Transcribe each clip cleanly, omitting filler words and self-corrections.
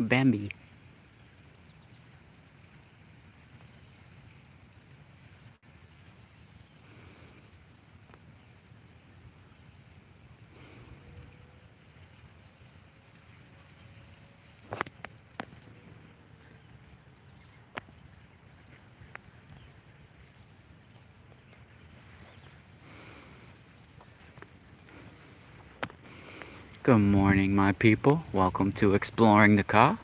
Bambi. Good morning, my people. Welcome to Exploring the Ka.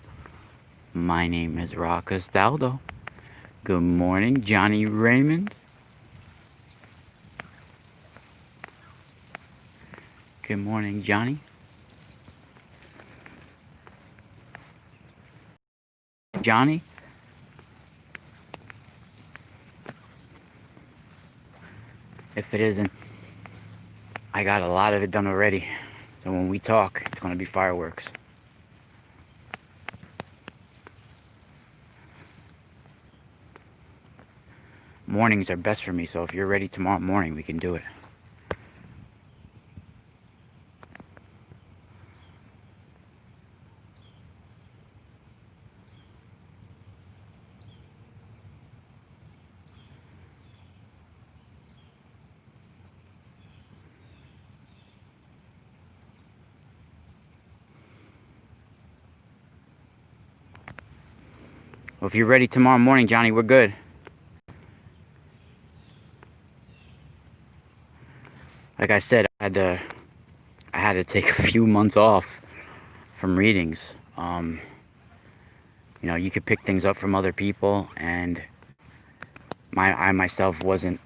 My name is Castaldo. Good morning, Johnny Raymond. Good morning, Johnny. Johnny? If it isn't, I got a lot of it done already. So when we talk, it's going to be fireworks. Mornings are best for me, so if you're ready tomorrow morning, we can do it. Well, if you're ready tomorrow morning, Johnny, we're good. Like I said, I had to take a few months off from readings. You know, you could pick things up from other people, and I myself wasn't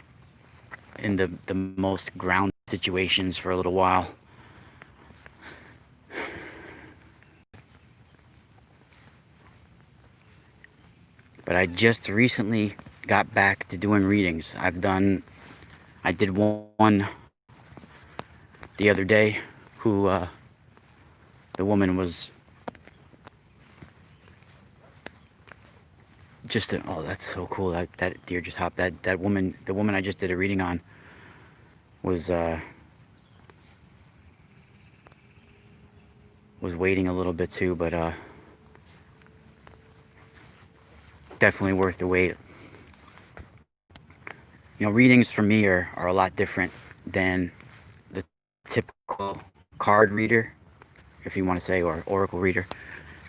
in the most grounded situations for a little while. But I just recently got back to doing readings. I did one the other day, who the woman was just oh, that's so cool. That deer just hopped. That woman, the woman I just did a reading on, was waiting a little bit too, but definitely worth the wait. You know, readings for me are a lot different than the typical card reader, if you want to say, or oracle reader.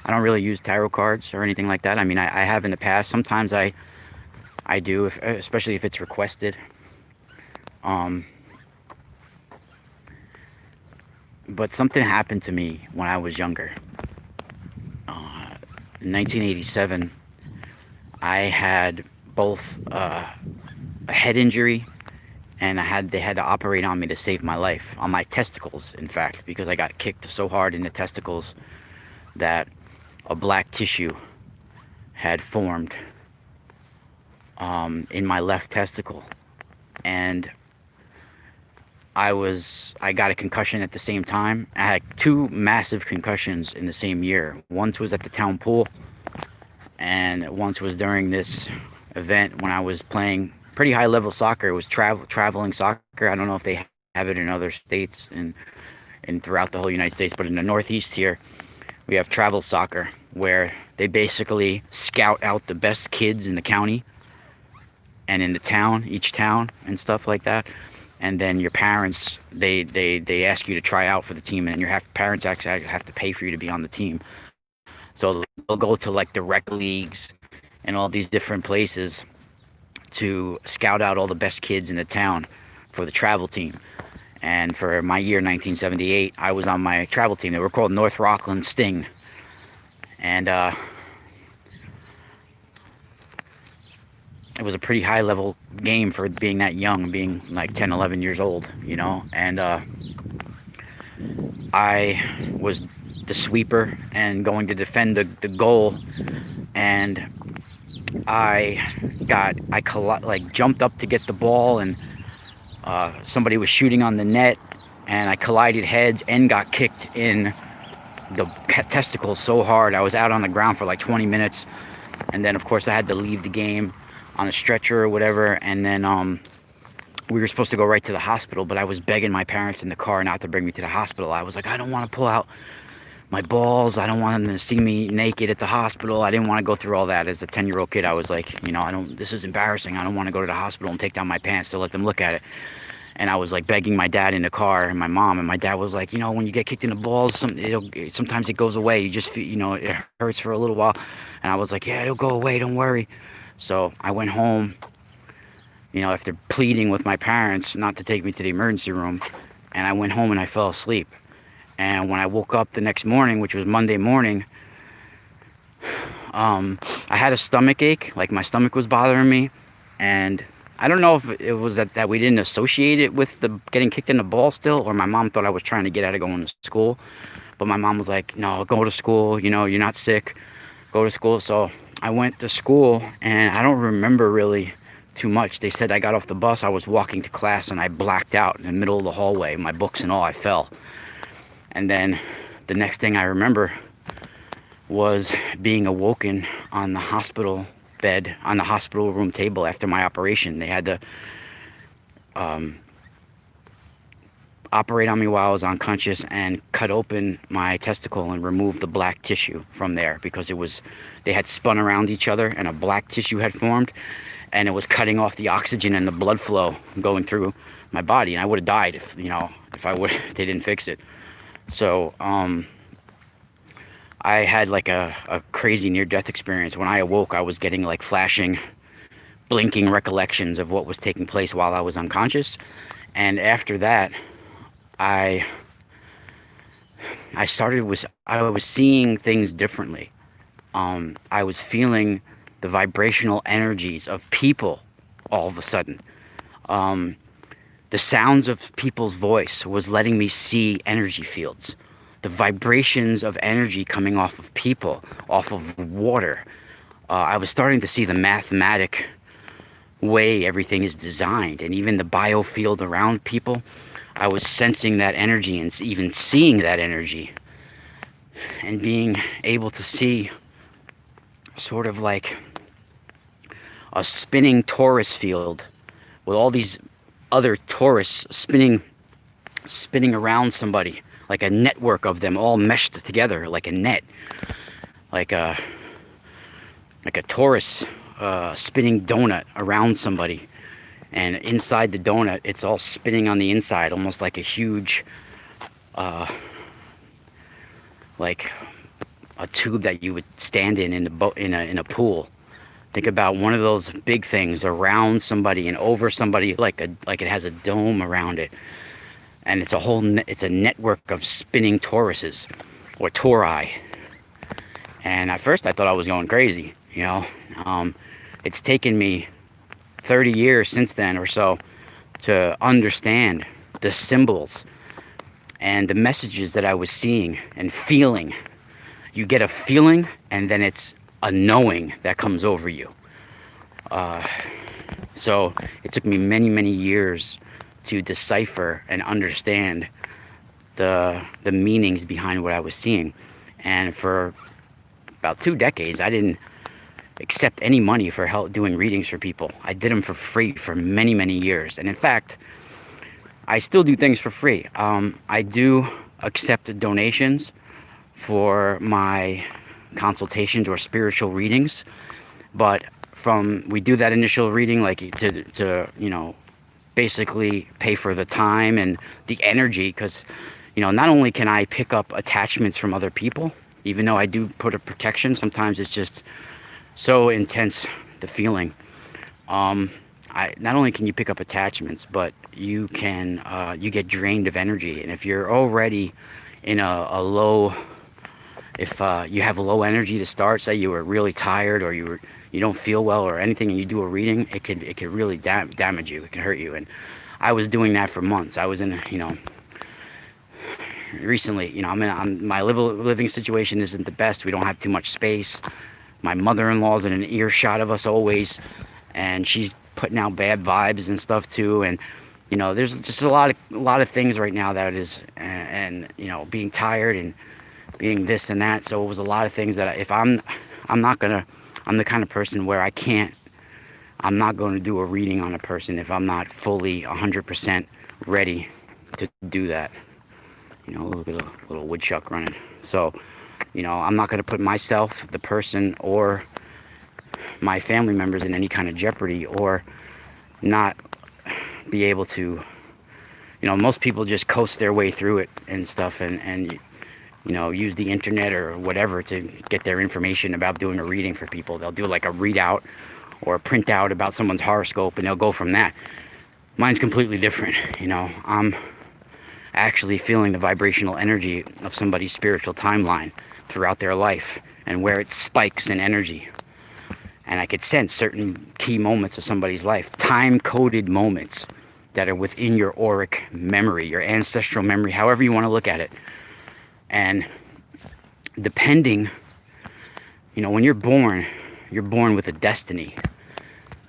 I don't really use tarot cards or anything like that. I mean, I have in the past. Sometimes I do, especially if it's requested. But something happened to me when I was younger. In 1987, I had both a head injury, and they had to operate on me to save my life, on my testicles, in fact, because I got kicked so hard in the testicles that a black tissue had formed in my left testicle, and I got a concussion at the same time. I had two massive concussions in the same year. Once was at the town pool, and once was during this event when I was playing pretty high level soccer. It was traveling soccer. I don't know if they have it in other states and throughout the whole United States, but in the Northeast here, we have travel soccer, where they basically scout out the best kids in the county and in the town, each town, and stuff like that. And then your parents, they ask you to try out for the team, and your parents actually have to pay for you to be on the team. So they'll go to like the rec leagues and all these different places to scout out all the best kids in the town for the travel team. And for my year 1978, I was on my travel team. They were called North Rockland Sting. And it was a pretty high level game for being that young, being like 10, 11 years old, you know. And I was the sweeper and going to defend the goal, and I jumped up to get the ball, and somebody was shooting on the net, and I collided heads and got kicked in the testicles so hard. I was out on the ground for like 20 minutes, and then of course I had to leave the game on a stretcher or whatever, and then we were supposed to go right to the hospital, but I was begging my parents in the car not to bring me to the hospital. I was like, I don't want to pull out my balls. I don't want them to see me naked at the hospital. I didn't want to go through all that. As a 10-year-old kid, I was like, this is embarrassing. I don't want to go to the hospital and take down my pants to let them look at it. And I was like begging my dad in the car and my mom, and my dad was like, when you get kicked in the balls, sometimes it goes away. You just feel, it hurts for a little while. And I was like, yeah, it'll go away. Don't worry. So I went home, after pleading with my parents not to take me to the emergency room, and I went home and I fell asleep. And when I woke up the next morning, which was Monday morning, I had a stomach ache, like my stomach was bothering me, and I don't know if it was that we didn't associate it with the getting kicked in the ball still, or my mom thought I was trying to get out of going to school. But my mom was like, no, go to school, you're not sick, go to school. So I went to school, and I don't remember really too much. They said I got off the bus, I was walking to class, and I blacked out in the middle of the hallway, my books and all, I fell. And then the next thing I remember was being awoken on the hospital bed, on the hospital room table after my operation. They had to operate on me while I was unconscious and cut open my testicle and remove the black tissue from there, because they had spun around each other and a black tissue had formed, and it was cutting off the oxygen and the blood flow going through my body, and I would have died if if they didn't fix it. So I had like a crazy near-death experience. When I awoke, I was getting like flashing, blinking recollections of what was taking place while I was unconscious. And after that, I was seeing things differently. I was feeling the vibrational energies of people all of a sudden. The sounds of people's voice was letting me see energy fields. The vibrations of energy coming off of people, off of water. I was starting to see the mathematic way everything is designed, and even the biofield around people. I was sensing that energy and even seeing that energy, and being able to see sort of like a spinning torus field with all these other torus spinning around somebody, like a network of them all meshed together like a net, like a torus spinning donut around somebody, and inside the donut it's all spinning on the inside, almost like a huge like a tube that you would stand in a pool. Think about one of those big things around somebody and over somebody, like it has a dome around it, and it's a network of spinning toruses or tori. And at first I thought I was going crazy, it's taken me 30 years since then or so to understand the symbols and the messages that I was seeing and feeling. You get a feeling, and then it's a knowing that comes over you. So it took me many, many years to decipher and understand the meanings behind what I was seeing. And for about 2 decades, I didn't accept any money for help doing readings for people. I did them for free for many, many years. And in fact, I still do things for free. I do accept donations for my consultations or spiritual readings, but we do that initial reading like to basically pay for the time and the energy, because not only can I pick up attachments from other people, even though I do put a protection, sometimes it's just so intense, the feeling. Not only can you pick up attachments, but you get drained of energy. And if you're already in a low, if you have low energy to start, say you were really tired or you don't feel well or anything, and you do a reading, it could really damage you. It can hurt you. And I was doing that for months. I was in recently, my living situation isn't the best. We don't have too much space. My mother-in-law's in an earshot of us always, and she's putting out bad vibes and stuff too. And there's just a lot of things right now that is, and being tired and being this and that. So it was a lot of things that I'm the kind of person where I'm not going to do a reading on a person if I'm not fully 100% ready to do that. You know, look at a little woodchuck running. So, you know, I'm not going to put myself, the person, or my family members in any kind of jeopardy, or not be able to, you know, most people just coast their way through it and stuff, and you know, use the internet or whatever to get their information about doing a reading for people. They'll do like a readout or a printout about someone's horoscope, and they'll go from that. Mine's completely different. You know, I'm actually feeling the vibrational energy of somebody's spiritual timeline throughout their life and where it spikes in energy. And I could sense certain key moments of somebody's life, time-coded moments that are within your auric memory, your ancestral memory, however you want to look at it. And depending, you know, when you're born with a destiny,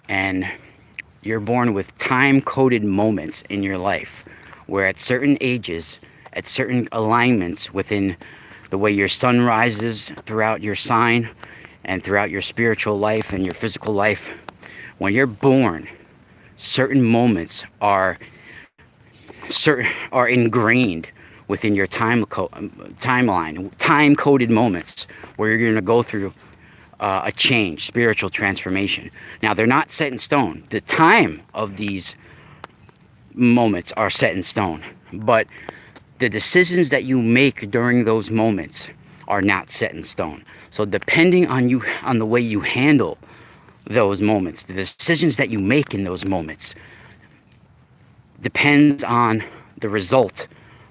and you're born with time-coded moments in your life where at certain ages, at certain alignments within the way your sun rises throughout your sign and throughout your spiritual life and your physical life, when you're born, certain moments are ingrained within your timeline, time-coded moments where you're going to go through a change, spiritual transformation. Now, they're not set in stone. The time of these moments are set in stone, but the decisions that you make during those moments are not set in stone. So depending on you, on the way you handle those moments, the decisions that you make in those moments depends on the result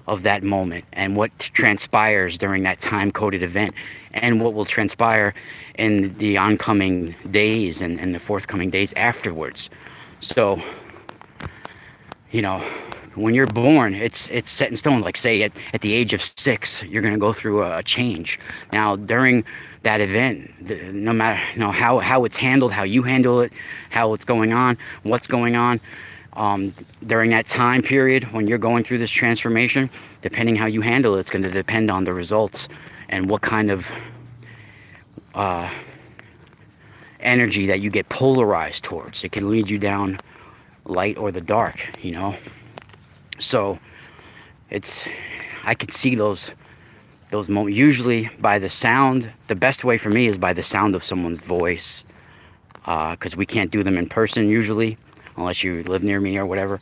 of that moment and what transpires during that time-coded event, and what will transpire in the oncoming days and the forthcoming days afterwards. So, you know, when you're born, it's set in stone. Like, say at the age of 6, you're going to go through a change. Now, during that event, no matter, you know, how it's handled, how you handle it, how it's going on, what's going on, during that time period when you're going through this transformation, depending how you handle it, it's going to depend on the results and what kind of energy that you get polarized towards. It can lead you down light or the dark, you know. So I could see those moments usually by the sound. The best way for me is by the sound of someone's voice, because we can't do them in person usually unless you live near me or whatever.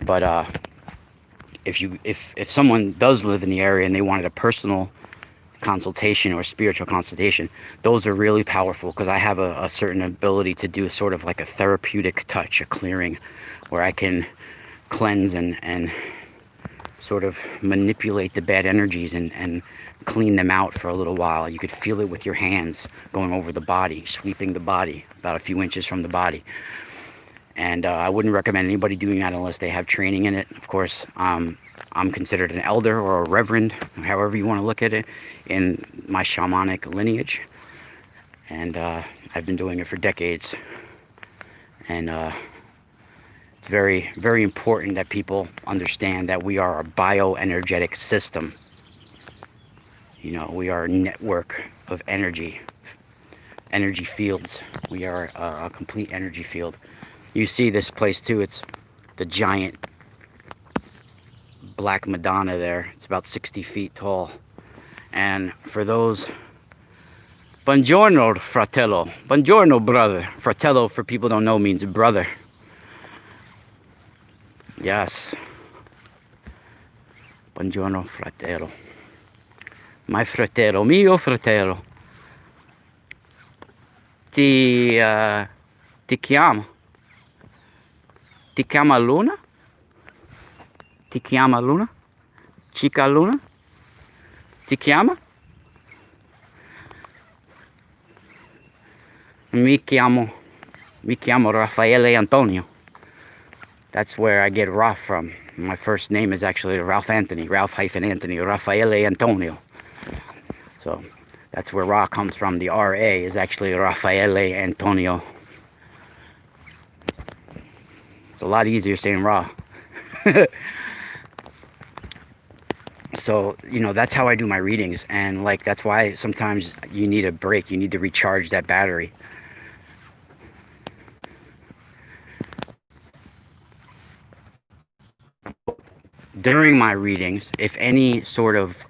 But if someone does live in the area and they wanted a personal consultation or spiritual consultation, those are really powerful, because I have a certain ability to do sort of like a therapeutic touch, a clearing, where I can cleanse and sort of manipulate the bad energies and clean them out for a little while. You could feel it with your hands going over the body, sweeping the body about a few inches from the body. And I wouldn't recommend anybody doing that unless they have training in it. Of course, I'm considered an elder or a reverend, however you want to look at it, in my shamanic lineage. And I've been doing it for decades. And it's very, very important that people understand that we are a bioenergetic system. You know, we are a network of energy fields. We are a complete energy field. You see this place too, it's the giant black Madonna there. It's about 60 feet tall. And for those, buongiorno fratello, buongiorno brother. Fratello, for people who don't know, means brother. Yes. Buongiorno fratello. My fratello, mio fratello. Ti chiamo. Ti chiama Luna? Ti chiama Luna? Chica Luna? Ti chiama? Mi chiamo Raffaele Antonio. That's where I get Ralph from. My first name is actually Ralph Anthony, Ralph-Anthony, Raffaele Antonio. So that's where Ra comes from. The R-A is actually Raffaele Antonio. It's a lot easier saying Ra. So, you know, that's how I do my readings. And, like, that's why sometimes you need a break. You need to recharge that battery. during my readings, if any sort of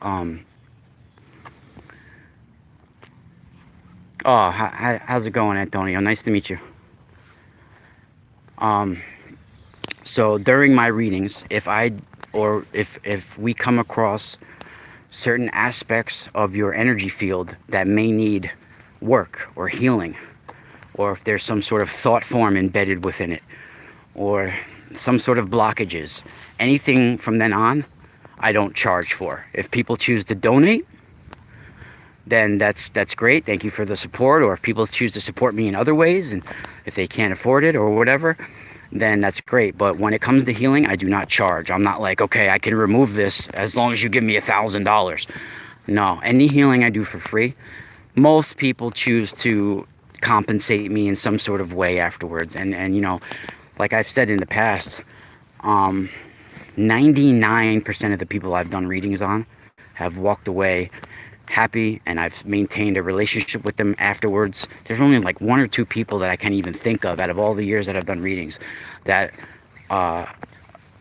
oh, how's it going, Antonio? Nice to meet you. So during my readings, if we come across certain aspects of your energy field that may need work or healing, or if there's some sort of thought form embedded within it, or some sort of blockages, anything from then on, I don't charge for. If people choose to donate, then that's great. Thank you for the support. Or if people choose to support me in other ways, and if they can't afford it or whatever, then that's great. But when it comes to healing, I do not charge. I'm not like, okay, I can remove this as long as you give me $1,000. No, any healing I do for free. Most people choose to compensate me in some sort of way afterwards. And you know, like I've said in the past, 99% of the people I've done readings on have walked away happy, and I've maintained a relationship with them afterwards. There's only like one or two people that I can't even think of out of all the years that I've done readings that are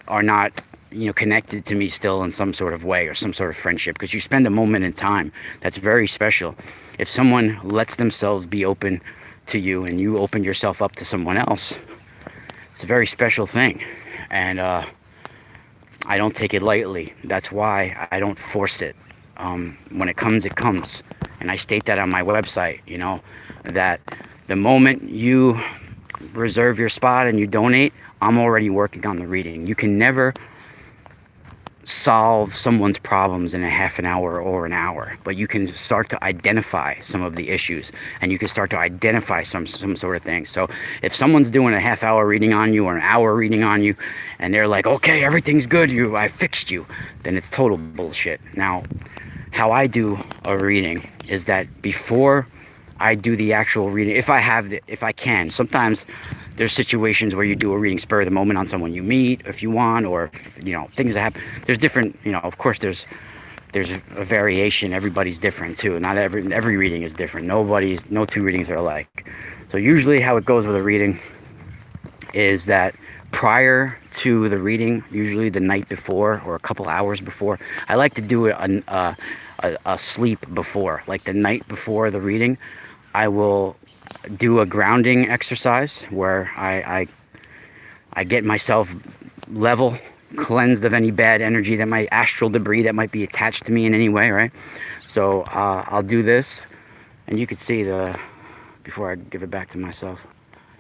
not, you know, connected to me still in some sort of way or some sort of friendship, because you spend a moment in time that's very special. If someone lets themselves be open to you and you open yourself up to someone else, it's a very special thing. And I don't take it lightly. That's why I don't force it. When it comes, it comes. And I state that on my website, you know, that the moment you reserve your spot and you donate, I'm already working on the reading. You can never solve someone's problems in a half an hour or an hour, but you can start to identify some of the issues, and you can start to identify some sort of thing. So if someone's doing a half-hour reading on you or an hour reading on you, and they're like, okay, everything's good, I fixed you, then it's total bullshit. Now, how I do a reading is that before I do the actual reading, if I can, sometimes there's situations where you do a reading spur of the moment on someone you meet, if you want, or, you know, things that happen. There's different, you know, of course there's a variation. Everybody's different too. Not every reading is different. No two readings are alike. So usually how it goes with a reading is that prior to the reading, usually the night before or a couple hours before, I like to do a sleep before, like the night before the reading. I will do a grounding exercise where I get myself level, cleansed of any bad energy, that my astral debris that might be attached to me in any way, right? So I'll do this, and you can see before I give it back to myself,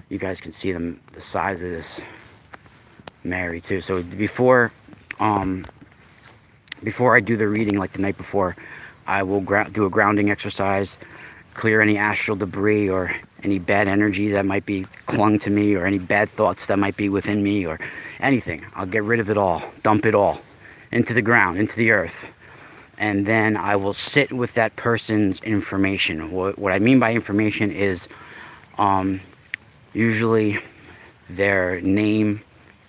you guys can see the size of this Mary too. So before I do the reading, like the night before, I will do a grounding exercise, clear any astral debris or any bad energy that might be clung to me, or any bad thoughts that might be within me, or anything. I'll get rid of it all, dump it all into the ground, into the earth. And then I will sit with that person's information. What I mean by information is usually their name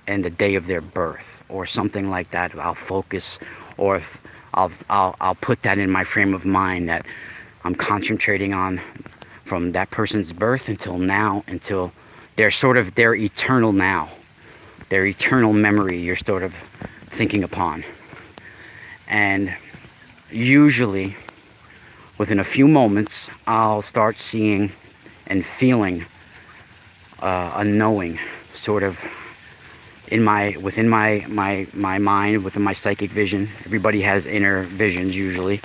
and the day of their birth, or something like that. I'll focus, or if I'll put that in my frame of mind that I'm concentrating on from that person's birth until now, until their eternal now, their eternal memory you're sort of thinking upon. And usually within a few moments, I'll start seeing and feeling a knowing sort of within my mind, within my psychic vision. Everybody has inner visions usually.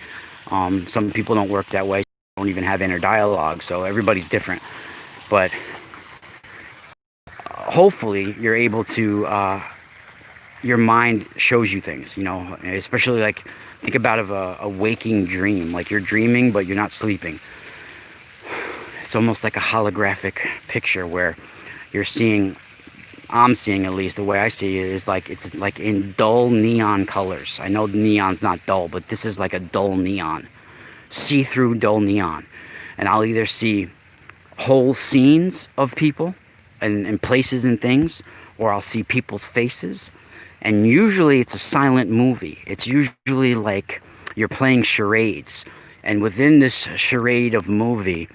Some people don't work that way, don't even have inner dialogue, so everybody's different. But hopefully you're able to, your mind shows you things, you know, especially like, think about a waking dream, like you're dreaming but you're not sleeping. It's almost like a holographic picture where I'm seeing, at least the way I see it, is like it's like in dull neon colors. I know neon's not dull, but this is like a dull neon, see-through dull neon. And I'll either see whole scenes of people and places and things, or I'll see people's faces. And usually it's a silent movie. It's usually like you're playing charades, and within this charade of movie,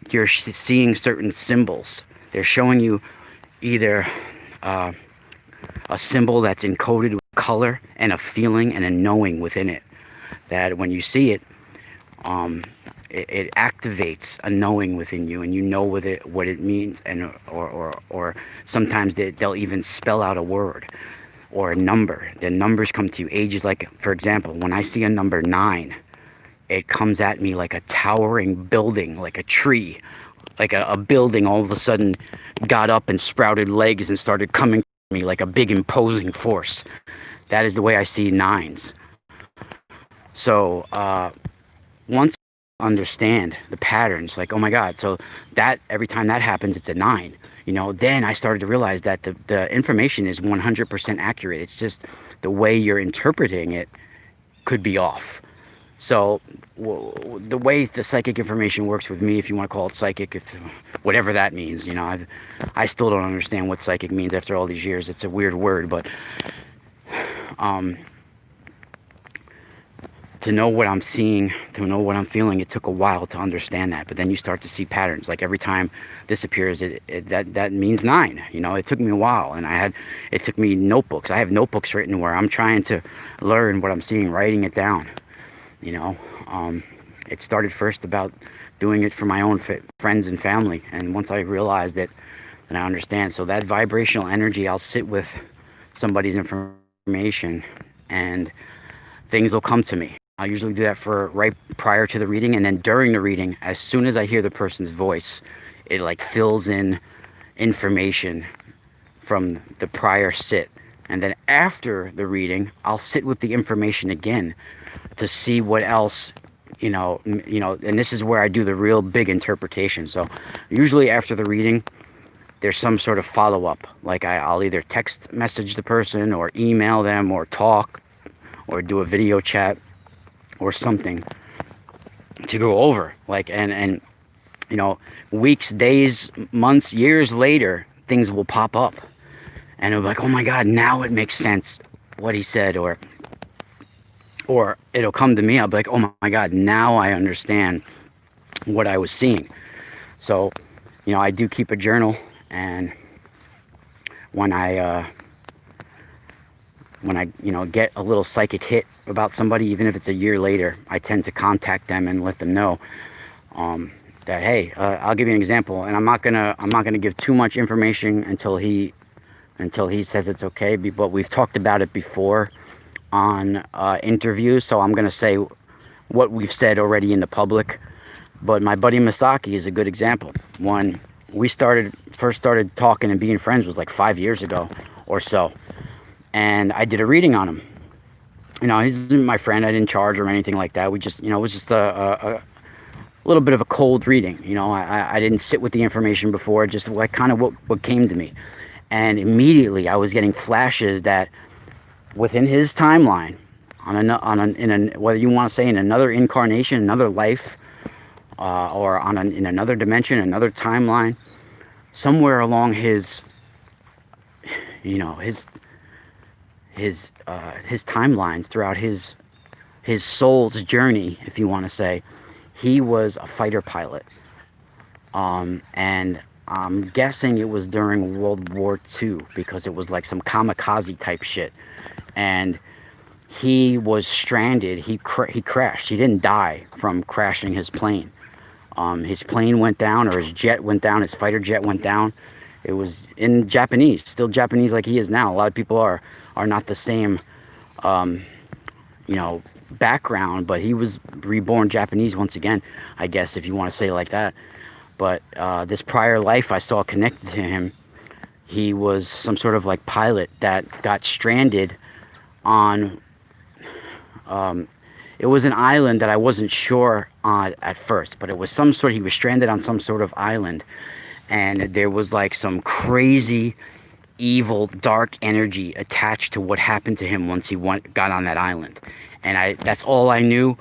you're seeing certain symbols. They're showing you either a symbol that's encoded with color and a feeling and a knowing within it. That when you see it, it activates a knowing within you, and you know what it means, and or sometimes they'll even spell out a word or a number. The numbers come to you. Ages, like for example, when I see a number 9, it comes at me like a towering building, like a tree, like a building all of a sudden got up and sprouted legs and started coming at me like a big imposing force. That is the way I see 9s. So once I understand the patterns, like, oh my God, so that every time that happens, it's a 9. Then I started to realize that the information is 100% accurate. It's just the way you're interpreting it could be off. So the way the psychic information works with me, if you want to call it psychic, if whatever that means, I still don't understand what psychic means after all these years. It's a weird word, but to know what I'm seeing, to know what I'm feeling, it took a while to understand that. But then you start to see patterns. Like every time this appears, that means 9. It took me a while, and it took me notebooks. I have notebooks written where I'm trying to learn what I'm seeing, writing it down. It started first about doing it for my own friends and family, and once I realized it, then I understand. So that vibrational energy, I'll sit with somebody's information, and things will come to me. I usually do that for right prior to the reading, and then during the reading, as soon as I hear the person's voice, it like fills in information from the prior sit. And then after the reading, I'll sit with the information again to see what else, and this is where I do the real big interpretation. So usually after the reading, there's some sort of follow-up. Like I'll either text message the person or email them or talk or do a video chat or something to go over. Like, and weeks, days, months, years later, things will pop up. And it'll be like, oh my God, now it makes sense what he said. Or it'll come to me, I'll be like, oh my God, now I understand what I was seeing. So, I do keep a journal, and when I get a little psychic hit about somebody, even if it's a year later, I tend to contact them and let them know that, hey, I'll give you an example, and I'm not gonna give too much information until he says it's okay. But we've talked about it before on interviews, so I'm gonna say what we've said already in the public. But my buddy Masaki is a good example. When we first started talking and being friends was like 5 years ago or so, and I did a reading on him. He's my friend. I didn't charge or anything like that. We just, it was just a little bit of a cold reading. I didn't sit with the information before, just like kind of what came to me. And immediately I was getting flashes that within his timeline, whether you want to say in another incarnation, another life, or in another dimension, another timeline, somewhere along his timelines throughout his soul's journey, if you want to say, he was a fighter pilot, and I'm guessing it was during World War II, because it was like some kamikaze type shit, and he was stranded. He crashed. He didn't die from crashing his plane. His plane went down, or his jet went down. His fighter jet went down. It was in Japanese, still Japanese like he is now. A lot of people are not the same, background, but he was reborn Japanese once again, I guess, if you want to say it like that. But this prior life I saw connected to him, he was some sort of like pilot that got stranded on, it was an island that I wasn't sure on at first, but it was he was stranded on some sort of island, and there was like some crazy evil dark energy attached to what happened to him once he got on that island. And that's all I knew.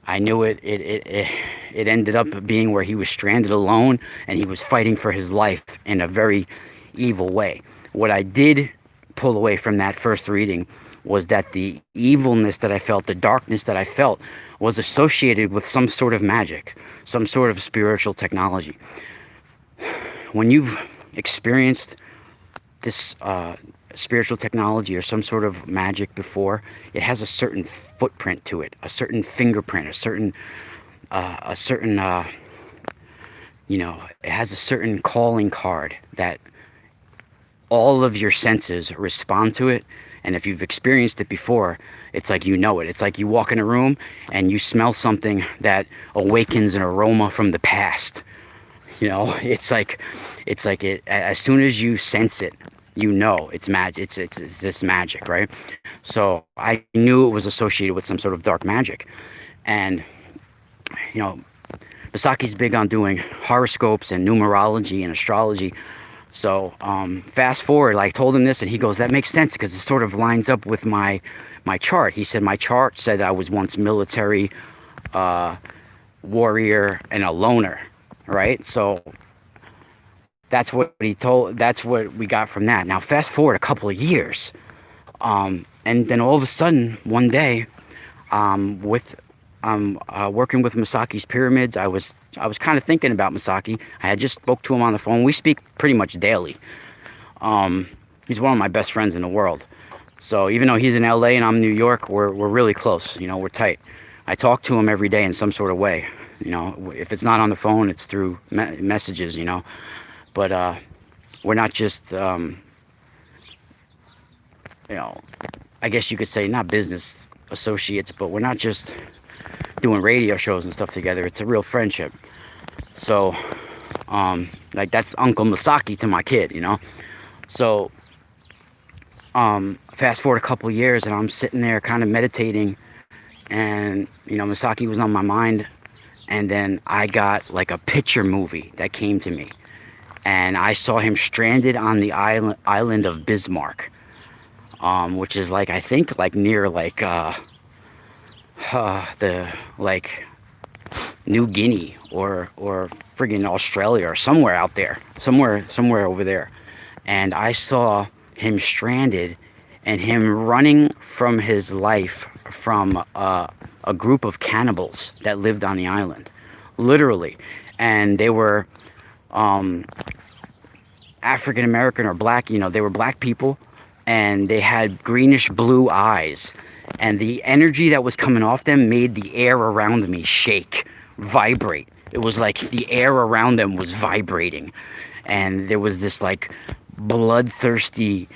I knew it ended up being where he was stranded alone, and he was fighting for his life in a very evil way. What I did pull away from that first reading was that the evilness that I felt, the darkness that I felt, was associated with some sort of magic, some sort of spiritual technology. When you've experienced this spiritual technology or some sort of magic before, it has a certain footprint to it, a certain fingerprint, a certain, it has a certain calling card that all of your senses respond to it. And if you've experienced it before, it's like you know it. It's like you walk in a room and you smell something that awakens an aroma from the past. It's like as soon as you sense it, it's magic. It's this magic, right? So I knew it was associated with some sort of dark magic. And you know Masaki's big on doing horoscopes and numerology and astrology. So fast forward, I told him this, and he goes, "That makes sense because it sort of lines up with my chart." He said my chart said I was once military, warrior, and a loner, right? So that's what he told. That's what we got from that. Now fast forward a couple of years, and then all of a sudden one day, with working with Masaki's pyramids, I was kind of thinking about Masaki. I had just spoke to him on the phone. We speak pretty much daily. He's one of my best friends in the world. So even though he's in LA and I'm in New York, we're really close. We're tight. I talk to him every day in some sort of way. If it's not on the phone, it's through messages. But we're not just I guess you could say not business associates, but we're not just doing radio shows and stuff together. It's a real friendship. So like that's Uncle Masaki to my kid. So fast forward a couple years, and I'm sitting there kind of meditating, and Masaki was on my mind, and then I got like a picture movie that came to me, and I saw him stranded on the island of Bismarck, which is like, I think, like near like the like New Guinea or friggin' Australia or somewhere out there, somewhere over there. And I saw him stranded and him running from his life from a group of cannibals that lived on the island, literally. And they were African American or black. They were black people, and they had greenish blue eyes, and the energy that was coming off them made the air around me shake, vibrate. It was like the air around them was vibrating, and there was this like bloodthirsty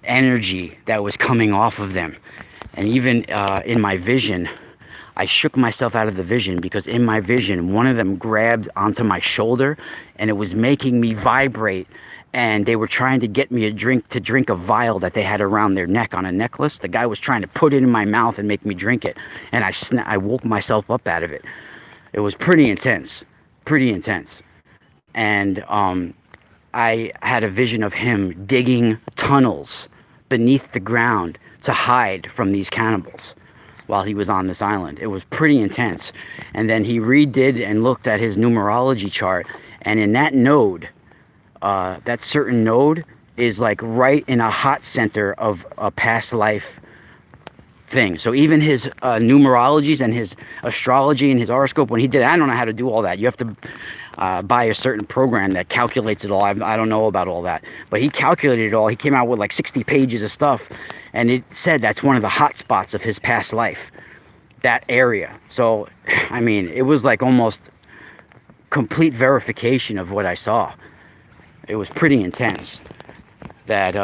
energy that was coming off of them. And even in my vision, I shook myself out of the vision, because in my vision one of them grabbed onto my shoulder, and it was making me vibrate. And they were trying to get me to drink a vial that they had around their neck on a necklace. The guy was trying to put it in my mouth and make me drink it. And I woke myself up out of it. It was pretty intense. And I had a vision of him digging tunnels beneath the ground to hide from these cannibals while he was on this island. It was pretty intense. And then he redid and looked at his numerology chart. And in that node, that certain node is like right in a hot center of a past life thing. So even his numerologies and his astrology and his horoscope, when he did, I don't know how to do all that. You have to buy a certain program that calculates it all. I don't know about all that, but he calculated it all. He came out with like 60 pages of stuff, and it said that's one of the hot spots of his past life, that area. So I mean, it was like almost complete verification of what I saw. It was pretty intense. That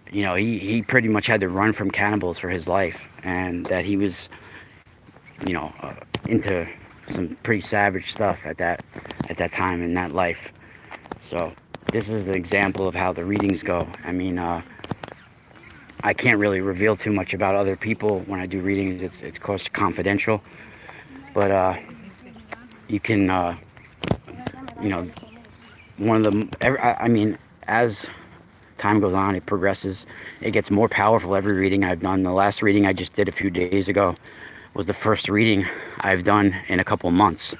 he pretty much had to run from cannibals for his life, and that he was into some pretty savage stuff at that time in that life. So this is an example of how the readings go. I mean, I can't really reveal too much about other people when I do readings. It's of course confidential, but you can one of the I mean, as time goes on, it progresses, it gets more powerful every reading I've done. The last reading I just did a few days ago was the first reading I've done in a couple months,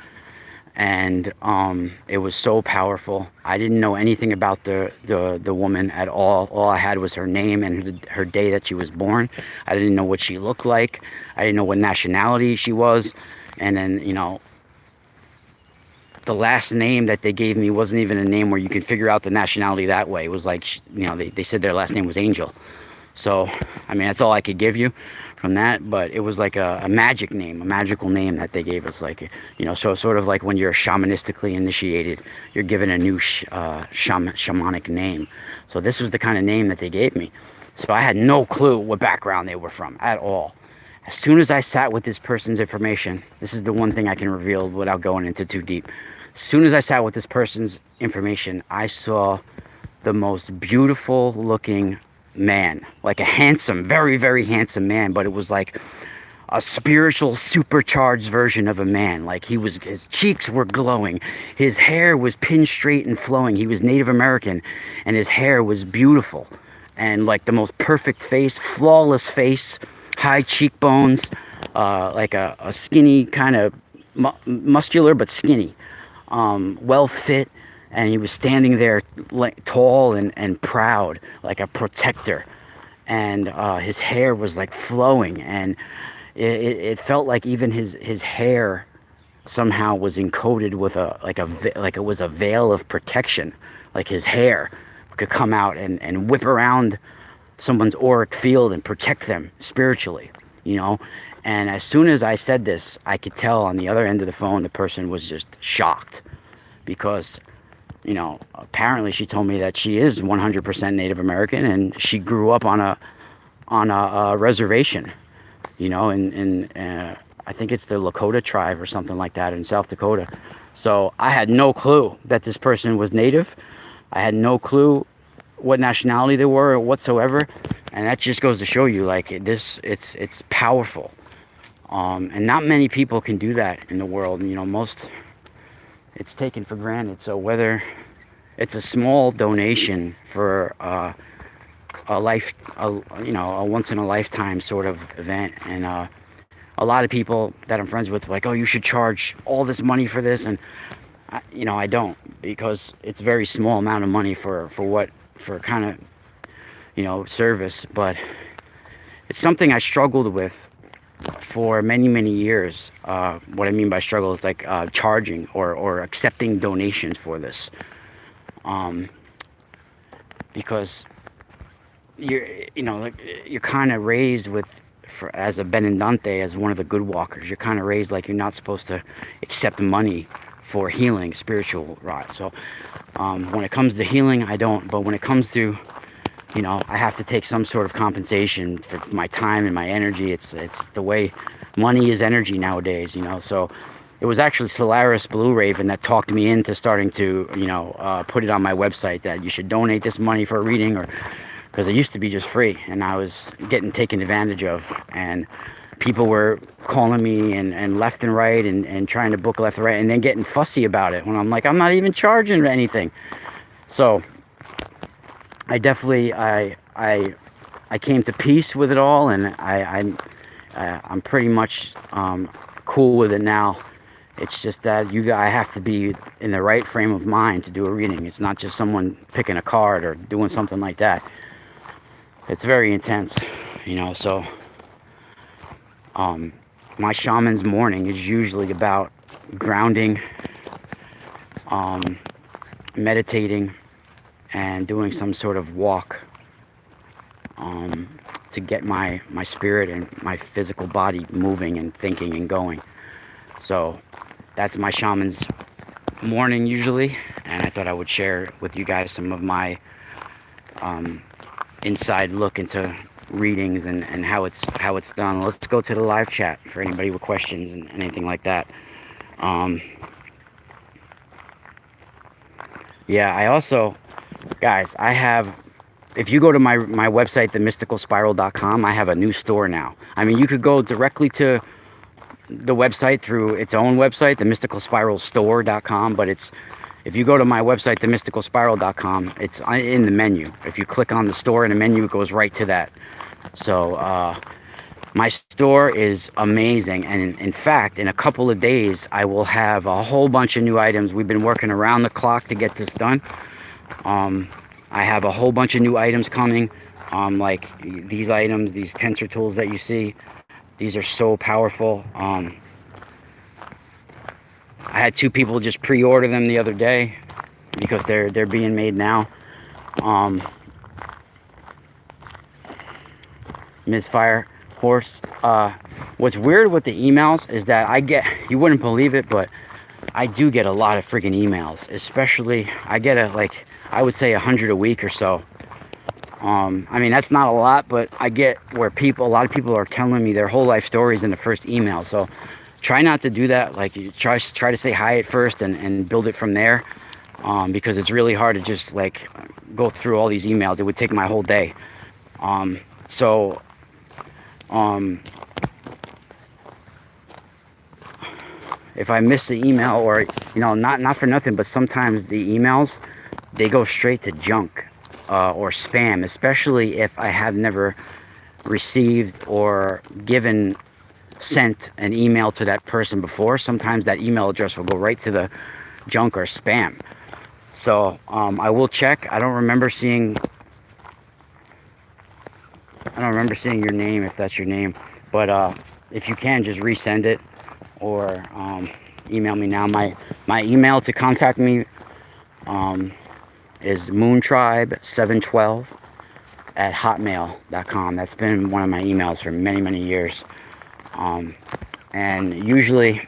and it was so powerful. I didn't know anything about the woman at all I had was her name and her day that she was born. I didn't know what she looked like. I didn't know what nationality she was. And then the last name that they gave me wasn't even a name where you can figure out the nationality that way. It was like, they said their last name was Angel. So, I mean, that's all I could give you from that. But it was like a magic name, a magical name that they gave us. Like, you know, so sort of like when you're shamanistically initiated, you're given a new shamanic name. So this was the kind of name that they gave me. So I had no clue what background they were from at all. As soon as I sat with this person's information, this is the one thing I can reveal without going into too deep. As soon as I sat with this person's information, I saw the most beautiful looking man, like a handsome, very, very handsome man, but it was like a spiritual supercharged version of a man. Like his cheeks were glowing, his hair was pinned straight and flowing. He was Native American, and his hair was beautiful, and like the most perfect face, flawless face, high cheekbones, like a skinny kind of muscular but skinny, well fit. And he was standing there like tall and proud, like a protector. And his hair was like flowing, and it felt like even his hair somehow was encoded with like it was a veil of protection. Like his hair could come out and whip around someone's auric field and protect them spiritually, you know. And as soon as I said this, I could tell on the other end of the phone the person was just shocked, because, you know, apparently she told me that she is 100% Native American, and she grew up on a reservation, you know, in I think it's the Lakota tribe or something like that in South Dakota. So I had no clue that this person was Native. I had no clue what nationality they were whatsoever, and that just goes to show you, like, it's powerful, and not many people can do that in the world. You know, it's taken for granted. So whether it's a small donation for a once in a lifetime sort of event, and a lot of people that I'm friends with are like, oh, you should charge all this money for this, and I don't, because it's a very small amount of money for kind of service. But it's something I struggled with for many, many years. What I mean by struggle is like charging or accepting donations for this, because you're kind of raised as a benedante, as one of the good walkers. You're kind of raised like you're not supposed to accept money for healing, spiritual right. So when it comes to healing, I don't. But when it comes to, I have to take some sort of compensation for my time and my energy. It's the way money is energy nowadays, So it was actually Solaris Blue Raven that talked me into starting to, put it on my website that you should donate this money for a reading, because it used to be just free, and I was getting taken advantage of, and people were calling me and left and right and trying to book left and right, and then getting fussy about it when I'm like, I'm not even charging anything. So I definitely I came to peace with it all, and I'm pretty much cool with it now. It's just that I have to be in the right frame of mind to do a reading. It's not just someone picking a card or doing something like that. It's very intense, So my Shamans Morning is usually about grounding, meditating, and doing some sort of walk to get my spirit and my physical body moving and thinking and going. So that's my Shaman's Morning usually, and I thought I would share with you guys some of my inside look into readings and how it's done. Let's go to the live chat for anybody with questions and anything like that. Yeah, I also, guys, if you go to my website, themysticalspiral.com, I have a new store now. I mean, you could go directly to the website through its own website, themysticalspiralstore.com, but if you go to my website, themysticalspiral.com, it's in the menu. If you click on the store in the menu, it goes right to that. So my store is amazing, and in fact, in a couple of days, I will have a whole bunch of new items. We've been working around the clock to get this done. I have a whole bunch of new items coming, like these items, these tensor tools that you see. These are so powerful. I had 2 people just pre-order them the other day because they're being made now. Ms. Fire Horse. What's weird with the emails is that I get, you wouldn't believe it, but I do get a lot of friggin' emails. Especially, I get I would say 100 a week or so. I mean, that's not a lot, but I get where a lot of people are telling me their whole life stories in the first email. So try not to do that. Like, you try to say hi at first and build it from there. Because it's really hard to just like go through all these emails. It would take my whole day. So if I miss the email, or not for nothing, but sometimes the emails, they go straight to junk or spam, especially if I have never received or sent an email to that person before. Sometimes that email address will go right to the junk or spam. So I will check. I don't remember seeing your name, if that's your name, but if you can, just resend it, or email me now. My email to contact me is moontribe712@hotmail.com. That's been one of my emails for many years. And usually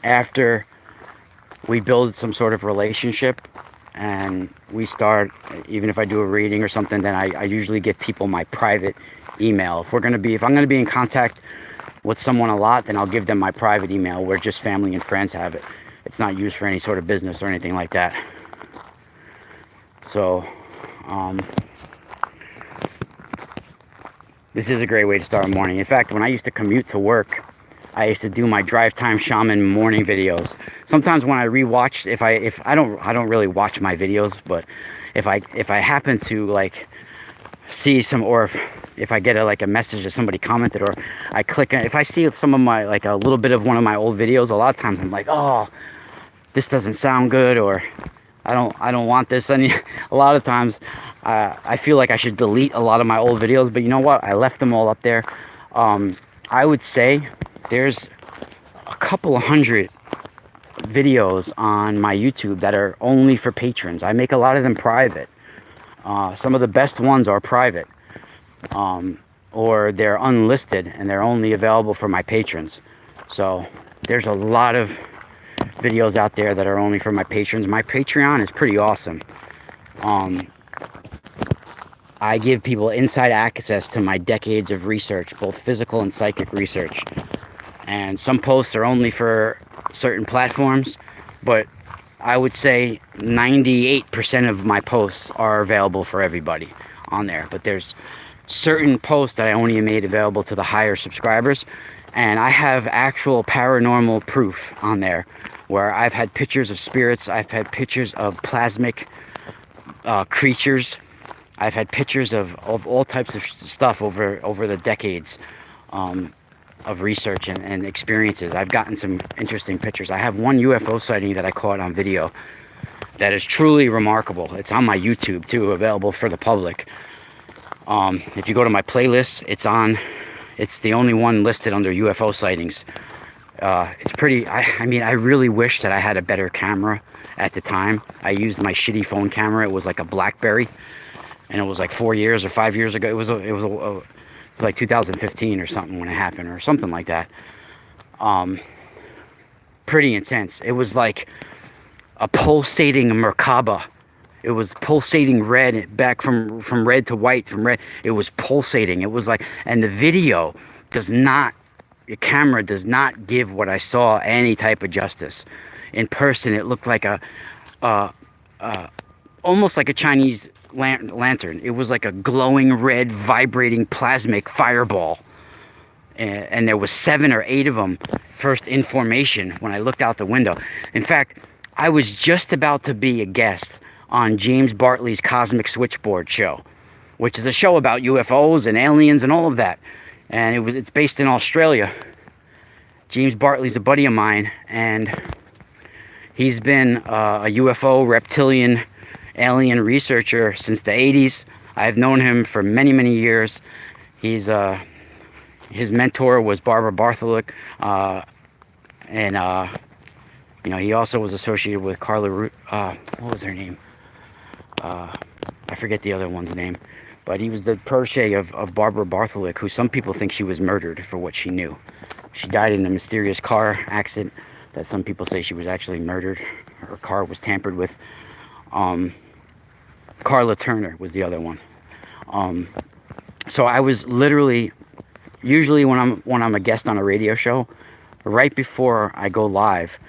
after we build some sort of relationship and we start, even if I do a reading or something, then I usually give people my private email. If I'm going to be in contact with someone a lot, then I'll give them my private email where just family and friends have it. It's not used for any sort of business or anything like that. So this is a great way to start a morning. In fact, when I used to commute to work, I used to do my drive time shaman morning videos. Sometimes when I rewatch, if I don't really watch my videos, but if I happen to like see some, or if I get a message that somebody commented, or I click, if I see some of my, like a little bit of one of my old videos, a lot of times I'm like, oh, this doesn't sound good, or I don't want this. And a lot of times I feel like I should delete a lot of my old videos, but you know what? I left them all up there. I would say there's a couple of hundred videos on my YouTube that are only for patrons. I make a lot of them private. Some of the best ones are private, or they're unlisted and they're only available for my patrons. So there's a lot of videos out there that are only for my patrons. My Patreon is pretty awesome. I give people inside access to my decades of research, both physical and psychic research. And some posts are only for certain platforms, but I would say 98% of my posts are available for everybody on there. But there's certain posts that I only made available to the higher subscribers, and I have actual paranormal proof on there, where I've had pictures of spirits, I've had pictures of plasmic creatures, I've had pictures of all types of stuff over the decades of research and experiences. I've gotten some interesting pictures. I have one UFO sighting that I caught on video that is truly remarkable. It's on my YouTube too, available for the public. If you go to my playlist, it's the only one listed under UFO sightings. It's pretty, I mean, I really wish that I had a better camera at the time. I used my shitty phone camera. It was like a BlackBerry, and it was like 4 years or 5 years ago. It was like 2015 or something when it happened, or something like that. Pretty intense. It was like a pulsating Merkaba. It was pulsating red, back from red to white, from red. It was pulsating. It was like, and the video your camera does not give what I saw any type of justice. In person, it looked like almost like a Chinese lantern. It was like a glowing red, vibrating plasmic fireball. And there was 7 or 8 of them first in formation when I looked out the window. In fact, I was just about to be a guest on James Bartley's Cosmic Switchboard show, which is a show about UFOs and aliens and all of that. And it's based in Australia. James Bartley's a buddy of mine, and he's been a UFO, reptilian, alien researcher since the 80s. I've known him for many years. His mentor was Barbara Bartholomew, and he also was associated with Carla what was her name? I forget the other one's name, but he was the protege of Barbara Bartholick, who some people think she was murdered for what she knew. She died in a mysterious car accident that some people say she was actually murdered. Her car was tampered with. Carla Turner was the other one. So I was literally, usually when I'm a guest on a radio show, right before I go live,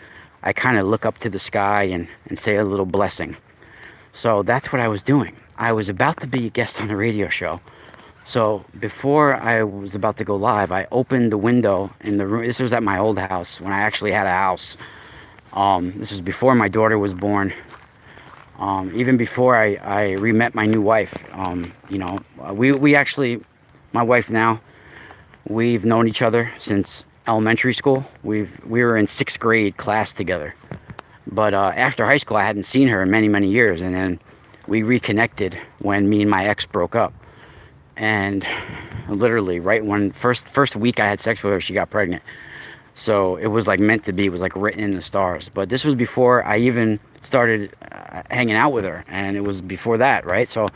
I kind of look up to the sky and say a little blessing. So that's what I was doing. I was about to be a guest on a radio show. So before I was about to go live, I opened the window in the room. This was at my old house when I actually had a house. This was before my daughter was born. Even before I re-met my new wife. You know, we actually, my wife now, we've known each other since elementary school. We were in 6th grade class together. But after high school, I hadn't seen her in many, many years. And then we reconnected when me and my ex broke up. And literally, right when first week I had sex with her, she got pregnant. So it was like meant to be. It was like written in the stars. But this was before I even started hanging out with her. And it was before that, right? So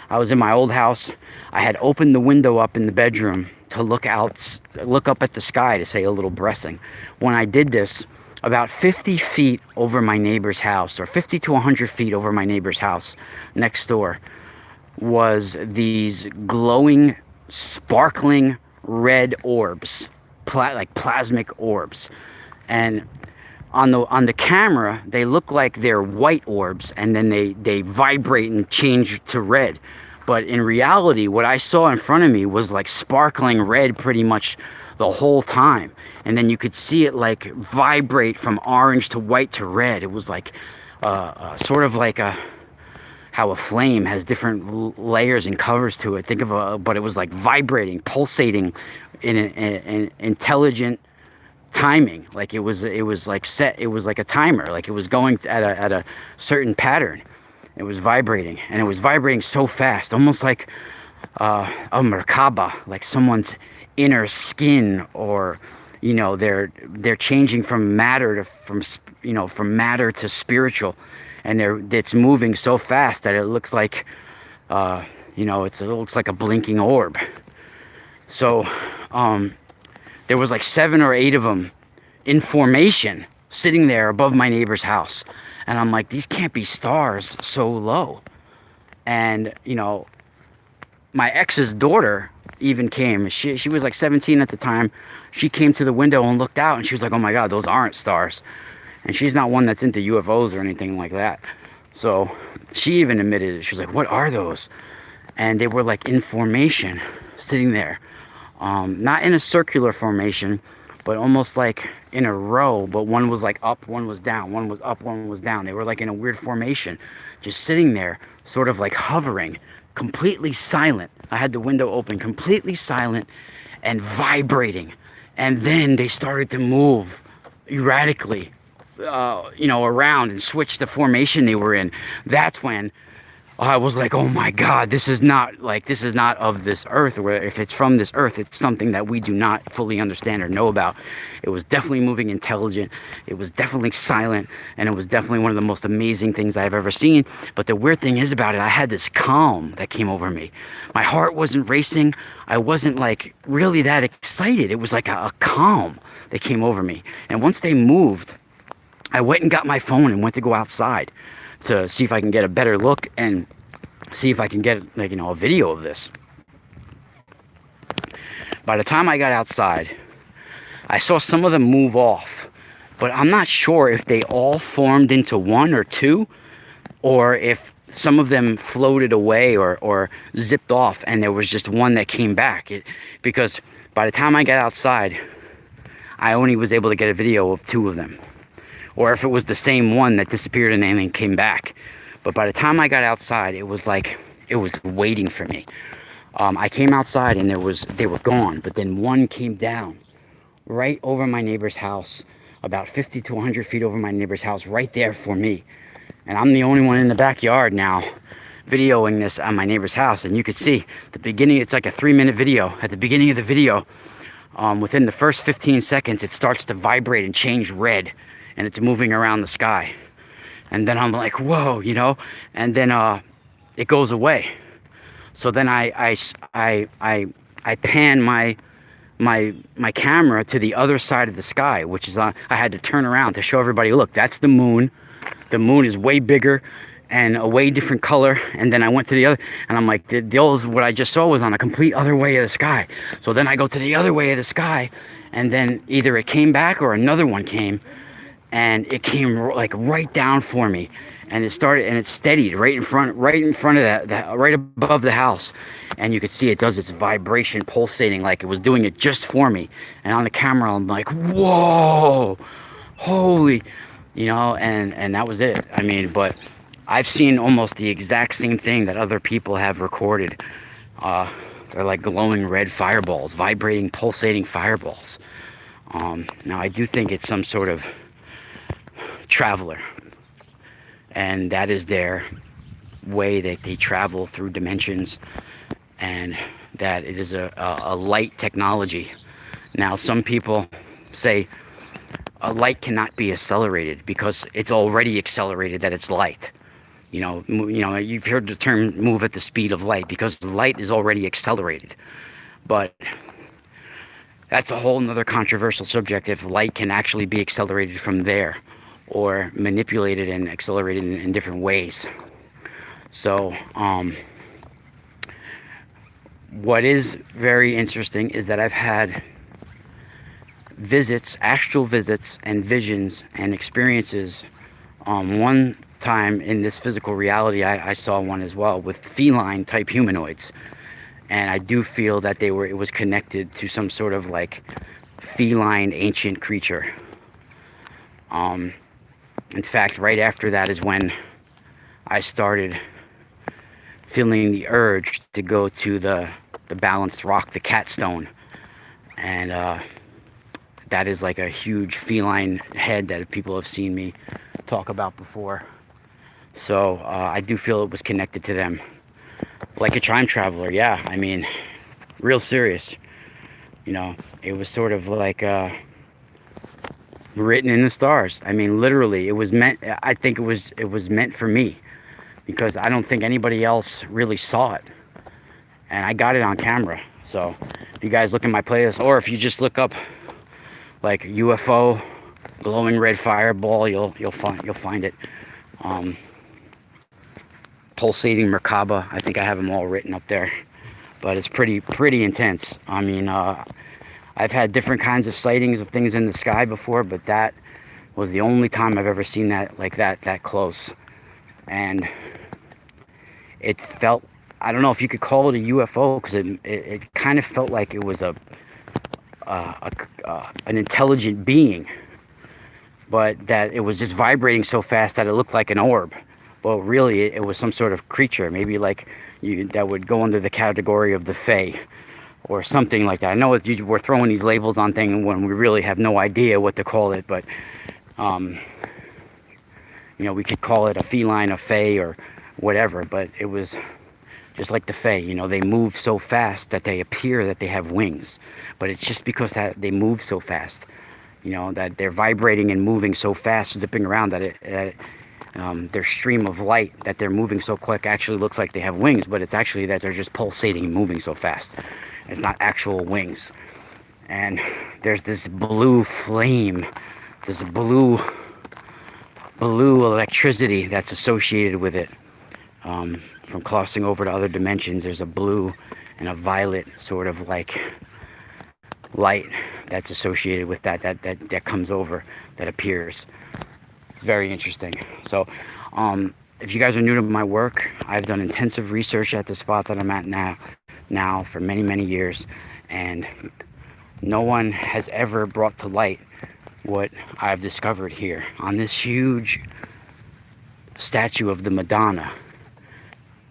I was in my old house. I had opened the window up in the bedroom to look up at the sky to say a little blessing. When I did this, about 50 feet over my neighbor's house, or 50 to 100 feet over my neighbor's house next door, was these glowing, sparkling red orbs, like plasmic orbs. And on the camera, they look like they're white orbs, and then they vibrate and change to red. But in reality, what I saw in front of me was like sparkling red pretty much the whole time. And then you could see it like vibrate from orange to white to red. It was like sort of like how a flame has different layers and covers to it. But it was like vibrating, pulsating in an intelligent timing. Like it was like set. It was like a timer. Like it was going at a certain pattern. It was vibrating, and it was vibrating so fast, almost like a merkaba, like someone's inner skin, or you know, they're changing from matter from matter to spiritual, and it's moving so fast that it looks like it looks like a blinking orb. So there was like 7 or 8 of them in formation sitting there above my neighbor's house. And I'm like, these can't be stars so low. And, you know, my ex's daughter even came. She was like 17 at the time. She came to the window and looked out, and she was like, oh my God, those aren't stars. And she's not one that's into UFOs or anything like that. So she even admitted it. She was like, what are those? And they were like in formation, sitting there. Not in a circular formation, but almost like in a row, but one was like up, one was down, one was up, one was down. They were like in a weird formation, just sitting there, sort of like hovering, completely silent. I had the window open, completely silent and vibrating. And then they started to move erratically, around and switch the formation they were in. That's when I was like, oh my God, this is not of this earth, or if it's from this earth, it's something that we do not fully understand or know about. It was definitely moving intelligent. It was definitely silent, and it was definitely one of the most amazing things I've ever seen. But the weird thing is about it, I had this calm that came over me. My heart wasn't racing. I wasn't like really that excited. It was like a calm that came over me. And once they moved, I went and got my phone and went to go outside to see if I can get a better look and see if I can get a video of this. By the time I got outside, I saw some of them move off, but I'm not sure if they all formed into one or two, or if some of them floated away or zipped off and there was just one that came back. Because by the time I got outside, I only was able to get a video of 2 of them. Or if it was the same one that disappeared and then came back. But by the time I got outside, it was like it was waiting for me. I came outside and they were gone. But then one came down right over my neighbor's house, about 50 to 100 feet over my neighbor's house, right there for me. And I'm the only one in the backyard now videoing this on my neighbor's house. And you could see the beginning, it's like a 3-minute video. At the beginning of the video, within the first 15 seconds, it starts to vibrate and change red. And it's moving around the sky. And then I'm like, whoa, and then it goes away. So then I pan my camera to the other side of the sky, which is I had to turn around to show everybody, look, that's the moon. The moon is way bigger and a way different color. And then I went to the other, and I'm like, what I just saw was on a complete other way of the sky. So then I go to the other way of the sky, and then either it came back or another one came, and it came like right down for me, and it steadied right in front of that right above the house, and you could see it does its vibration pulsating like it was doing it just for me. And on the camera I'm like, whoa, holy, and that was it. I mean, but I've seen almost the exact same thing that other people have recorded. They're like glowing red fireballs, vibrating, pulsating fireballs. Now I do think it's some sort of traveler, and that is their way that they travel through dimensions, and that it is a light technology. Now some people say a light cannot be accelerated because it's already accelerated, that it's light. You've heard the term move at the speed of light, because light is already accelerated. But that's a whole nother controversial subject, if light can actually be accelerated from there or manipulated and accelerated in different ways. So what is very interesting is that I've had visits, astral visits and visions and experiences. One time in this physical reality, I saw one as well with feline type humanoids, and I do feel that it was connected to some sort of like feline ancient creature. In fact, right after that is when I started feeling the urge to go to the balanced rock, the cat stone, and that is like a huge feline head that people have seen me talk about before. So I do feel it was connected to them, like a time traveler. Yeah, I mean, real serious. It was sort of like written in the stars. I mean, literally, it was meant. I think it was meant for me, because I don't think anybody else really saw it, and I got it on camera. So if you guys look at my playlist, or if you just look up like UFO glowing red fireball, you'll find it. Pulsating Merkaba, I think I have them all written up there, but it's pretty intense. I mean, I've had different kinds of sightings of things in the sky before, but that was the only time I've ever seen that like that close. And it felt, I don't know if you could call it a UFO, because it kind of felt like it was an intelligent being, but that it was just vibrating so fast that it looked like an orb. Well, really, it was some sort of creature, maybe like that would go under the category of the Fae or something like that. I know we're throwing these labels on things when we really have no idea what to call it, but we could call it a feline, a Fae, or whatever. But it was just like the Fae. They move so fast that they appear that they have wings, but it's just because that they move so fast. That they're vibrating and moving so fast, zipping around, that their stream of light that they're moving so quick actually looks like they have wings, but it's actually that they're just pulsating and moving so fast. It's not actual wings. And there's this blue flame, this blue electricity that's associated with it. From crossing over to other dimensions, there's a blue and a violet sort of like light that's associated with that comes over, that appears. It's very interesting. So if you guys are new to my work, I've done intensive research at the spot that I'm at now for many years, and no one has ever brought to light what I've discovered here on this huge statue of the Madonna.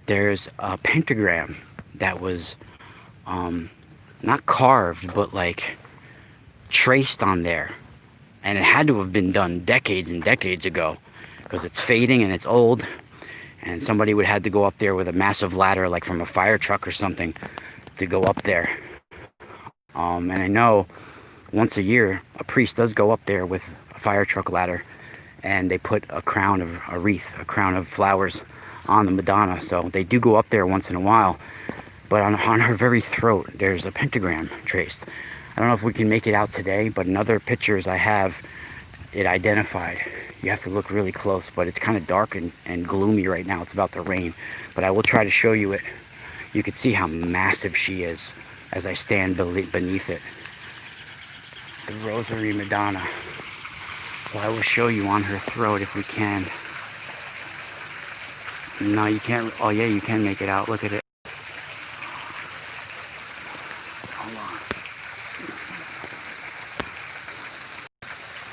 There's a pentagram that was not carved, but like traced on there, and it had to have been done decades and decades ago, because it's fading and it's old, and somebody would have to go up there with a massive ladder, like from a fire truck or something, to go up there. And I know once a year a priest does go up there with a fire truck ladder, and they put a crown of flowers on the Madonna. So they do go up there once in a while. But on her very throat, there's a pentagram traced. I don't know if we can make it out today, but in other pictures I have it identified. You have to look really close, but it's kind of dark and gloomy right now. It's about to rain, but I will try to show you it. You can see how massive she is as I stand beneath it. The Rosary Madonna. So I will show you on her throat if we can. No, you can't. Oh yeah, you can make it out. Look at it.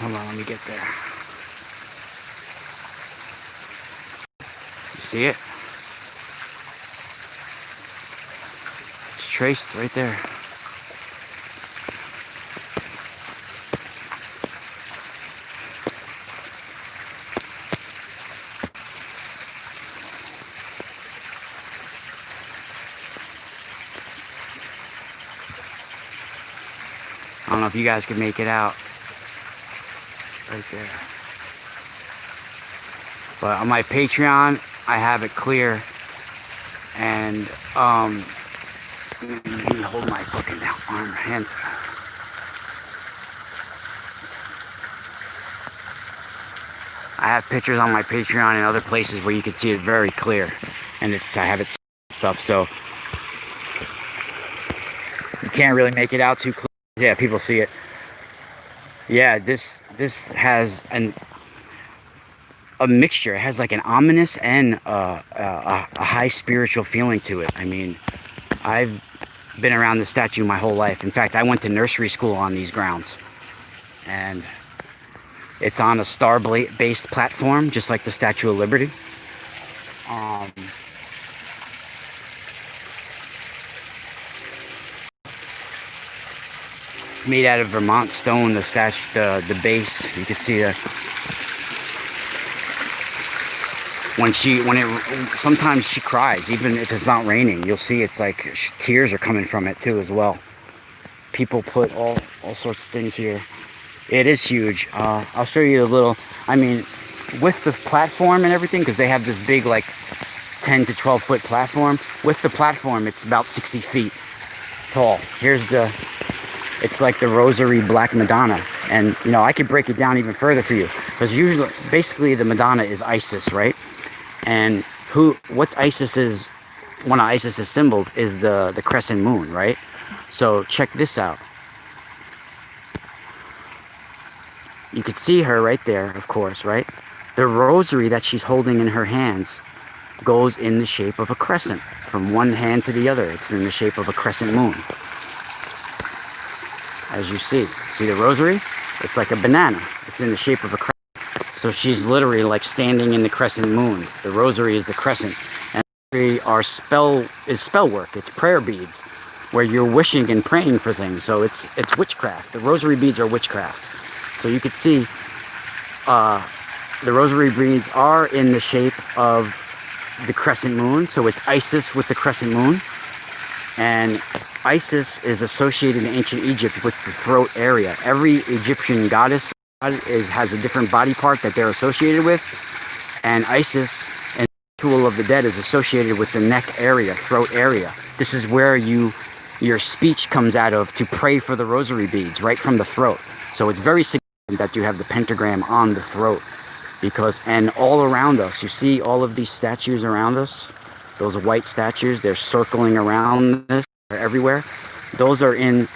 Hold on, let me get there. You see it? It's traced right there. I don't know if you guys can make it out. Right there. But on my Patreon, I have it clear. And, let me hold my fucking hand. I have pictures on my Patreon and other places where you can see it very clear. And I have it stuff, so you can't really make it out too clear. Yeah, people see it. Yeah, this has a mixture. It has like an ominous and a high spiritual feeling to it. I mean, I've been around the statue my whole life. In fact, I went to nursery school on these grounds, and it's on a star-based platform, just like the Statue of Liberty. Made out of Vermont stone, the base. You can see sometimes she cries, even if it's not raining. You'll see it's like tears are coming from it too as well. People put all sorts of things here. It is huge. I'll show you a little. I mean, with the platform and everything, because they have this big like 10 to 12 foot platform. With the platform, it's about 60 feet tall. It's like the Rosary Black Madonna. And, you know, I could break it down even further for you. Because basically the Madonna is Isis, right? And what's Isis's, one of Isis's symbols is the crescent moon, right? So check this out. You could see her right there, of course, right? The rosary that she's holding in her hands goes in the shape of a crescent. From one hand to the other, it's in the shape of a crescent moon. As you see the rosary? It's like a banana. It's in the shape of a crescent. So she's literally like standing in the crescent moon. The rosary is the crescent. And is spell work. It's prayer beads where you're wishing and praying for things. So it's witchcraft. The rosary beads are witchcraft. So you could see the rosary beads are in the shape of the crescent moon. So it's Isis with the crescent moon. And Isis is associated in ancient Egypt with the throat area. Every Egyptian goddess has a different body part that they're associated with. And Isis and the Ritual of the Dead is associated with the neck area, throat area. This is where your speech comes out of to pray for the rosary beads, right from the throat. So it's very significant that you have the pentagram on the throat. And all around us, you see all of these statues around us? Those white statues, they're circling around this, they're everywhere. Those are in,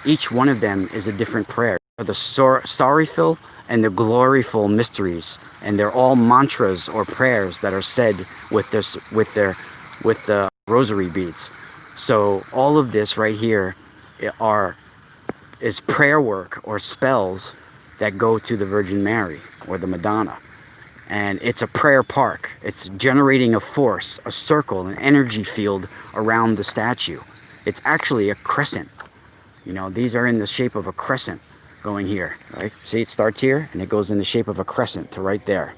each one of them is a different prayer. The sorrowful and the gloryful mysteries, and they're all mantras or prayers that are said with the rosary beads. So all of this right here is prayer work or spells that go to the Virgin Mary or the Madonna. And it's a prayer park. It's generating a force, a circle, an energy field around the statue. It's actually a crescent. You know, these are in the shape of a crescent going here, right? See, it starts here and it goes in the shape of a crescent to right there,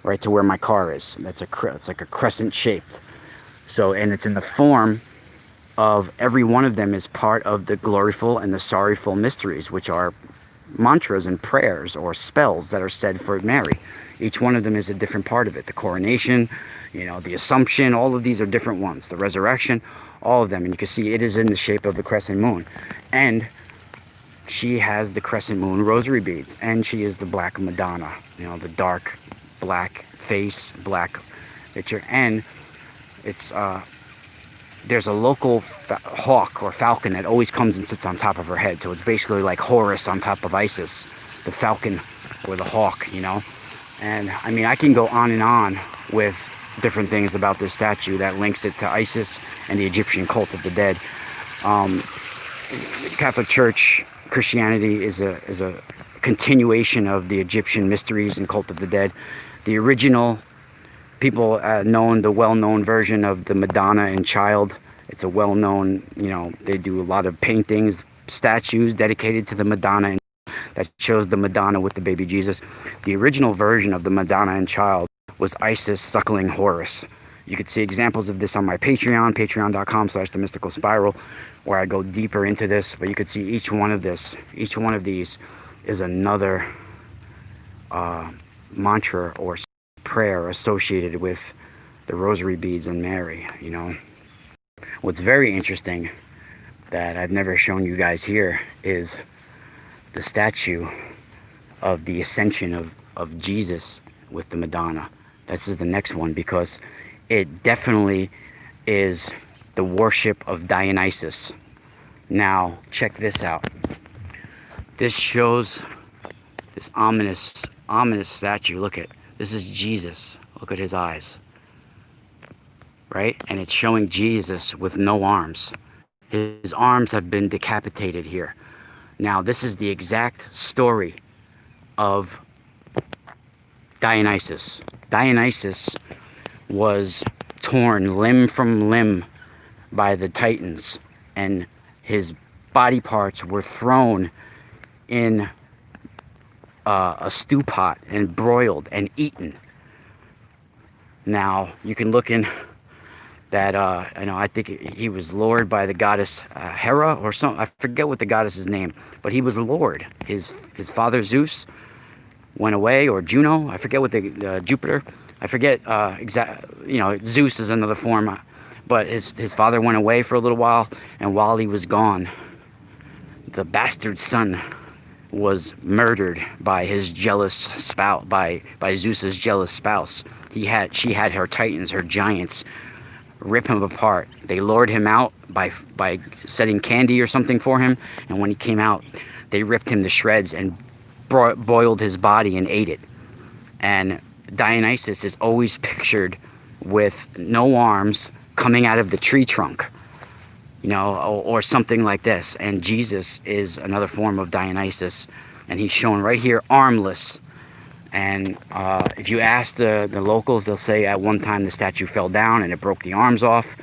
right to where my car is. It's like a crescent shaped. So, and it's in the form of every one of them is part of the gloryful and the sorrowful mysteries, which are mantras and prayers or spells that are said for Mary. Each one of them is a different part of it. The coronation, the Assumption, all of these are different ones. The resurrection, all of them. And you can see it is in the shape of the crescent moon. And she has the crescent moon rosary beads. And she is the black Madonna, the dark black face, black picture. And it's there's a local hawk or falcon that always comes and sits on top of her head. So it's basically like Horus on top of Isis, the falcon or the hawk, And I mean, I can go on and on with different things about this statue that links it to Isis and the Egyptian cult of the dead. Catholic Church, Christianity is a continuation of the Egyptian mysteries and cult of the dead. The original people known, the well-known version of the Madonna and Child. It's a well-known, they do a lot of paintings, statues dedicated to the Madonna and that shows the Madonna with the baby Jesus. The original version of the Madonna and Child was Isis suckling Horus. You could see examples of this on my Patreon, patreon.com/themysticalspiral, where I go deeper into this. But you could see each one of these is another mantra or prayer associated with the rosary beads and Mary, What's very interesting that I've never shown you guys here is the statue of the Ascension of Jesus with the Madonna. This is the next one because it definitely is the worship of Dionysius. Now, check this out. This shows this ominous statue. Look at, this is Jesus. Look at his eyes. Right? And it's showing Jesus with no arms. His arms have been decapitated here. Now, this is the exact story of Dionysius. Dionysius was torn limb from limb by the Titans, and his body parts were thrown in a stew pot and broiled and eaten. Now, you can look in that, I think he was lured by the goddess Hera or something. I forget what the goddess's name, but he was lured. His father Zeus went away, or Juno. I forget what Jupiter. I forget Zeus is another form, but his father went away for a little while, and while he was gone, the bastard son was murdered by his jealous spouse, by Zeus's jealous spouse. She had her titans, her giants, rip him apart. They lured him out by setting candy or something for him, and when he came out, they ripped him to shreds and boiled his body and ate it. And Dionysus is always pictured with no arms coming out of the tree trunk, or something like this. And Jesus is another form of Dionysus, and he's shown right here armless. And if you ask the locals, they'll say at one time the statue fell down and it broke the arms off.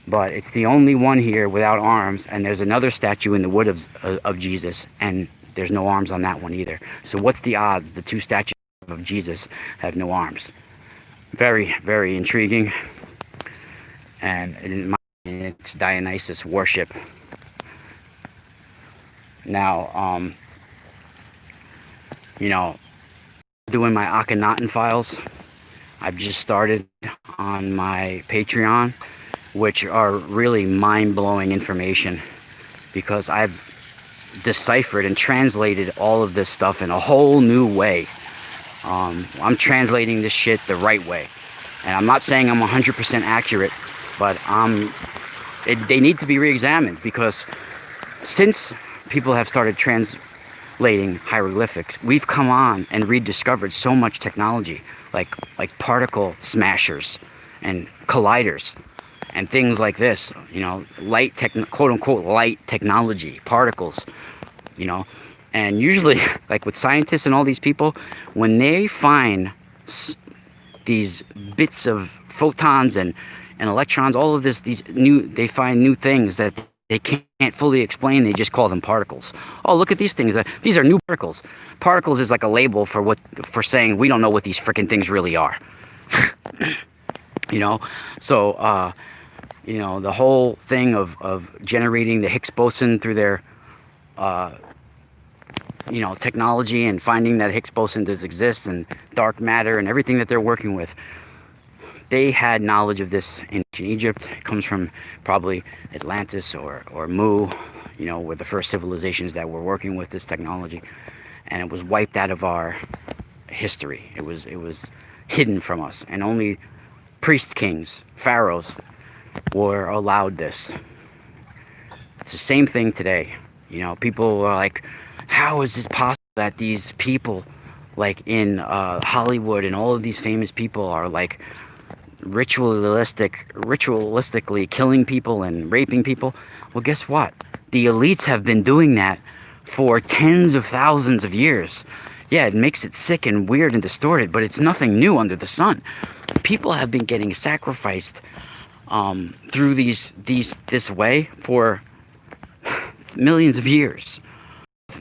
But it's the only one here without arms. And there's another statue in the wood of Jesus, and there's no arms on that one either. So what's the odds the two statues of Jesus have no arms? Very, very intriguing. And in my opinion, it's Dionysus worship. Now, doing my Akhenaten files. I've just started on my Patreon, which are really mind-blowing information because I've deciphered and translated all of this stuff in a whole new way. I'm translating this shit the right way, and I'm not saying I'm 100% accurate, but they need to be re-examined because since people have started translating hieroglyphics, we've come on and rediscovered so much technology, like particle smashers and colliders and things like this, quote unquote light technology, particles, and usually like with scientists and all these people, when they find these bits of photons and electrons, all of this, they find new things that they can't fully explain. They just call them particles. Oh, look at these things. These are new particles. Particles is like a label for saying we don't know what these freaking things really are. So the whole thing of generating the Higgs boson through their technology and finding that Higgs boson does exist and dark matter and everything that they're working with. They had knowledge of this in ancient Egypt. It comes from probably Atlantis or Mu, were the first civilizations that were working with this technology, and it was wiped out of our history. It was hidden from us, and only priest kings, pharaohs, were allowed this. It's the same thing today. People are like, how is this possible that these people, like in Hollywood and all of these famous people, are like ritualistically killing people and raping people? Well, guess what? The elites have been doing that for tens of thousands of years. Yeah, it makes it sick and weird and distorted, but it's nothing new under the sun. People have been getting sacrificed through this way for millions of years,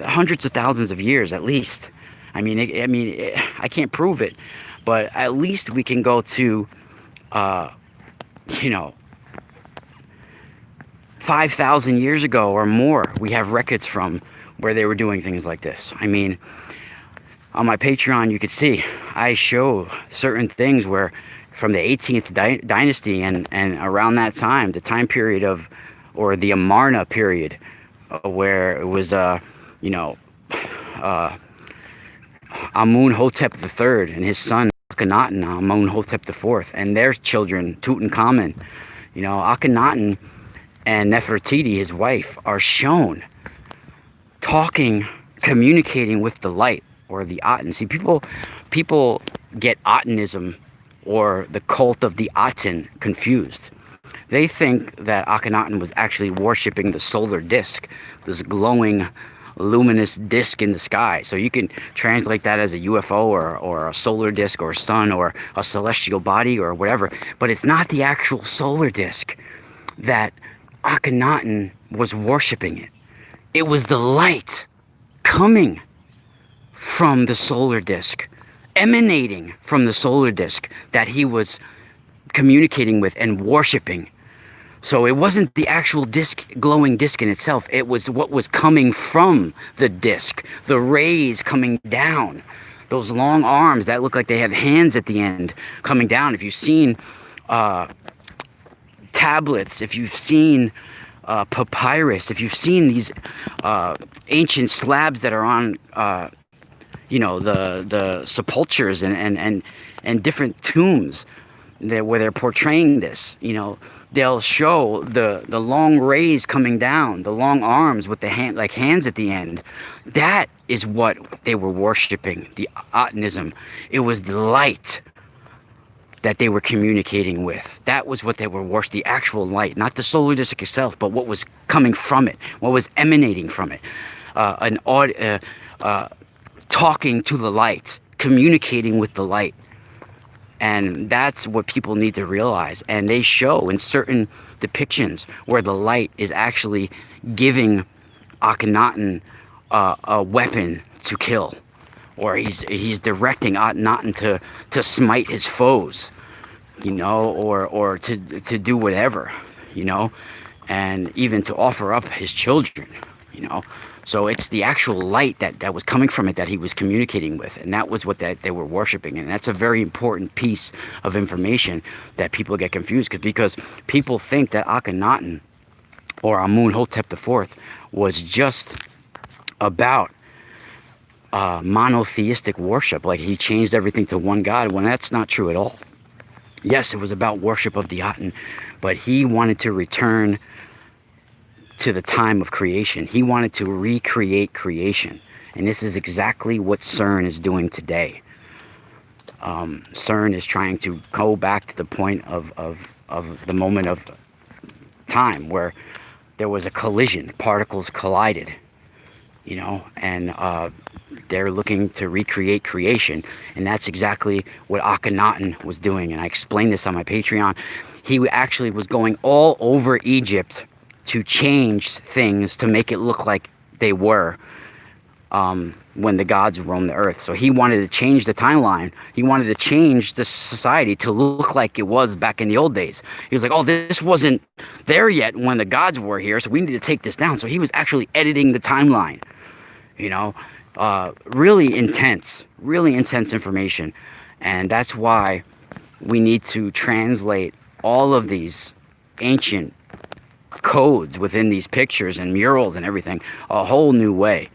hundreds of thousands of years at least. I I can't prove it, but at least we can go to 5,000 years ago or more. We have records from where they were doing things like this. On my Patreon, you could see I show certain things where from the 18th dynasty and around that time, the time period or the Amarna period, where it was Amun-hotep III and his son Akhenaten, Amun-hotep IV, and their children Tutankhamun. Akhenaten and Nefertiti, his wife, are shown talking, communicating with the light, or the Aten. See, people get Atenism or the cult of the Aten confused. They think that Akhenaten was actually worshipping the solar disk, this glowing, luminous disk in the sky. So you can translate that as a UFO or a solar disk or sun or a celestial body or whatever. But it's not the actual solar disk that Akhenaten was worshipping it. It was the light coming from the solar disk, emanating from the solar disk that he was communicating with and worshipping. So it wasn't the actual disk, glowing disk in itself. It was what was coming from the disk, the rays coming down, those long arms that look like they have hands at the end coming down. If you've seen tablets, if you've seen papyrus, if you've seen these ancient slabs that are on the sepulchres and different tombs where they're portraying this, they'll show the long rays coming down, the long arms with the hands at the end. That is what they were worshiping, the Atenism. It was the light that they were communicating with. That was what they were worshiping, the actual light, not the solar disk itself, but what was coming from it, what was emanating from it. Talking to the light, communicating with the light. And that's what people need to realize. And they show in certain depictions where the light is actually giving Akhenaten a weapon to kill, or he's directing Akhenaten to smite his foes, or to do whatever, and even to offer up his children, So it's the actual light that was coming from it that he was communicating with, and that was what they were worshiping. And that's a very important piece of information that people get confused, because people think that Akhenaten or Amun-hotep IV was just about monotheistic worship, like he changed everything to one god, when that's not true at all. Yes, it was about worship of the Aten, but he wanted to return to the time of creation. He wanted to recreate creation, and this is exactly what CERN is doing today. CERN is trying to go back to the point of the moment of time where there was a collision, particles collided, and they're looking to recreate creation, and that's exactly what Akhenaten was doing. And I explained this on my Patreon. He actually was going all over Egypt to change things to make it look like they were when the gods roamed the earth. So he wanted to change the timeline. He wanted to change the society to look like it was back in the old days. He was like, oh, this wasn't there yet when the gods were here, so we need to take this down. So he was actually editing the timeline, Really intense information. And that's why we need to translate all of these ancient codes within these pictures and murals and everything a whole new way.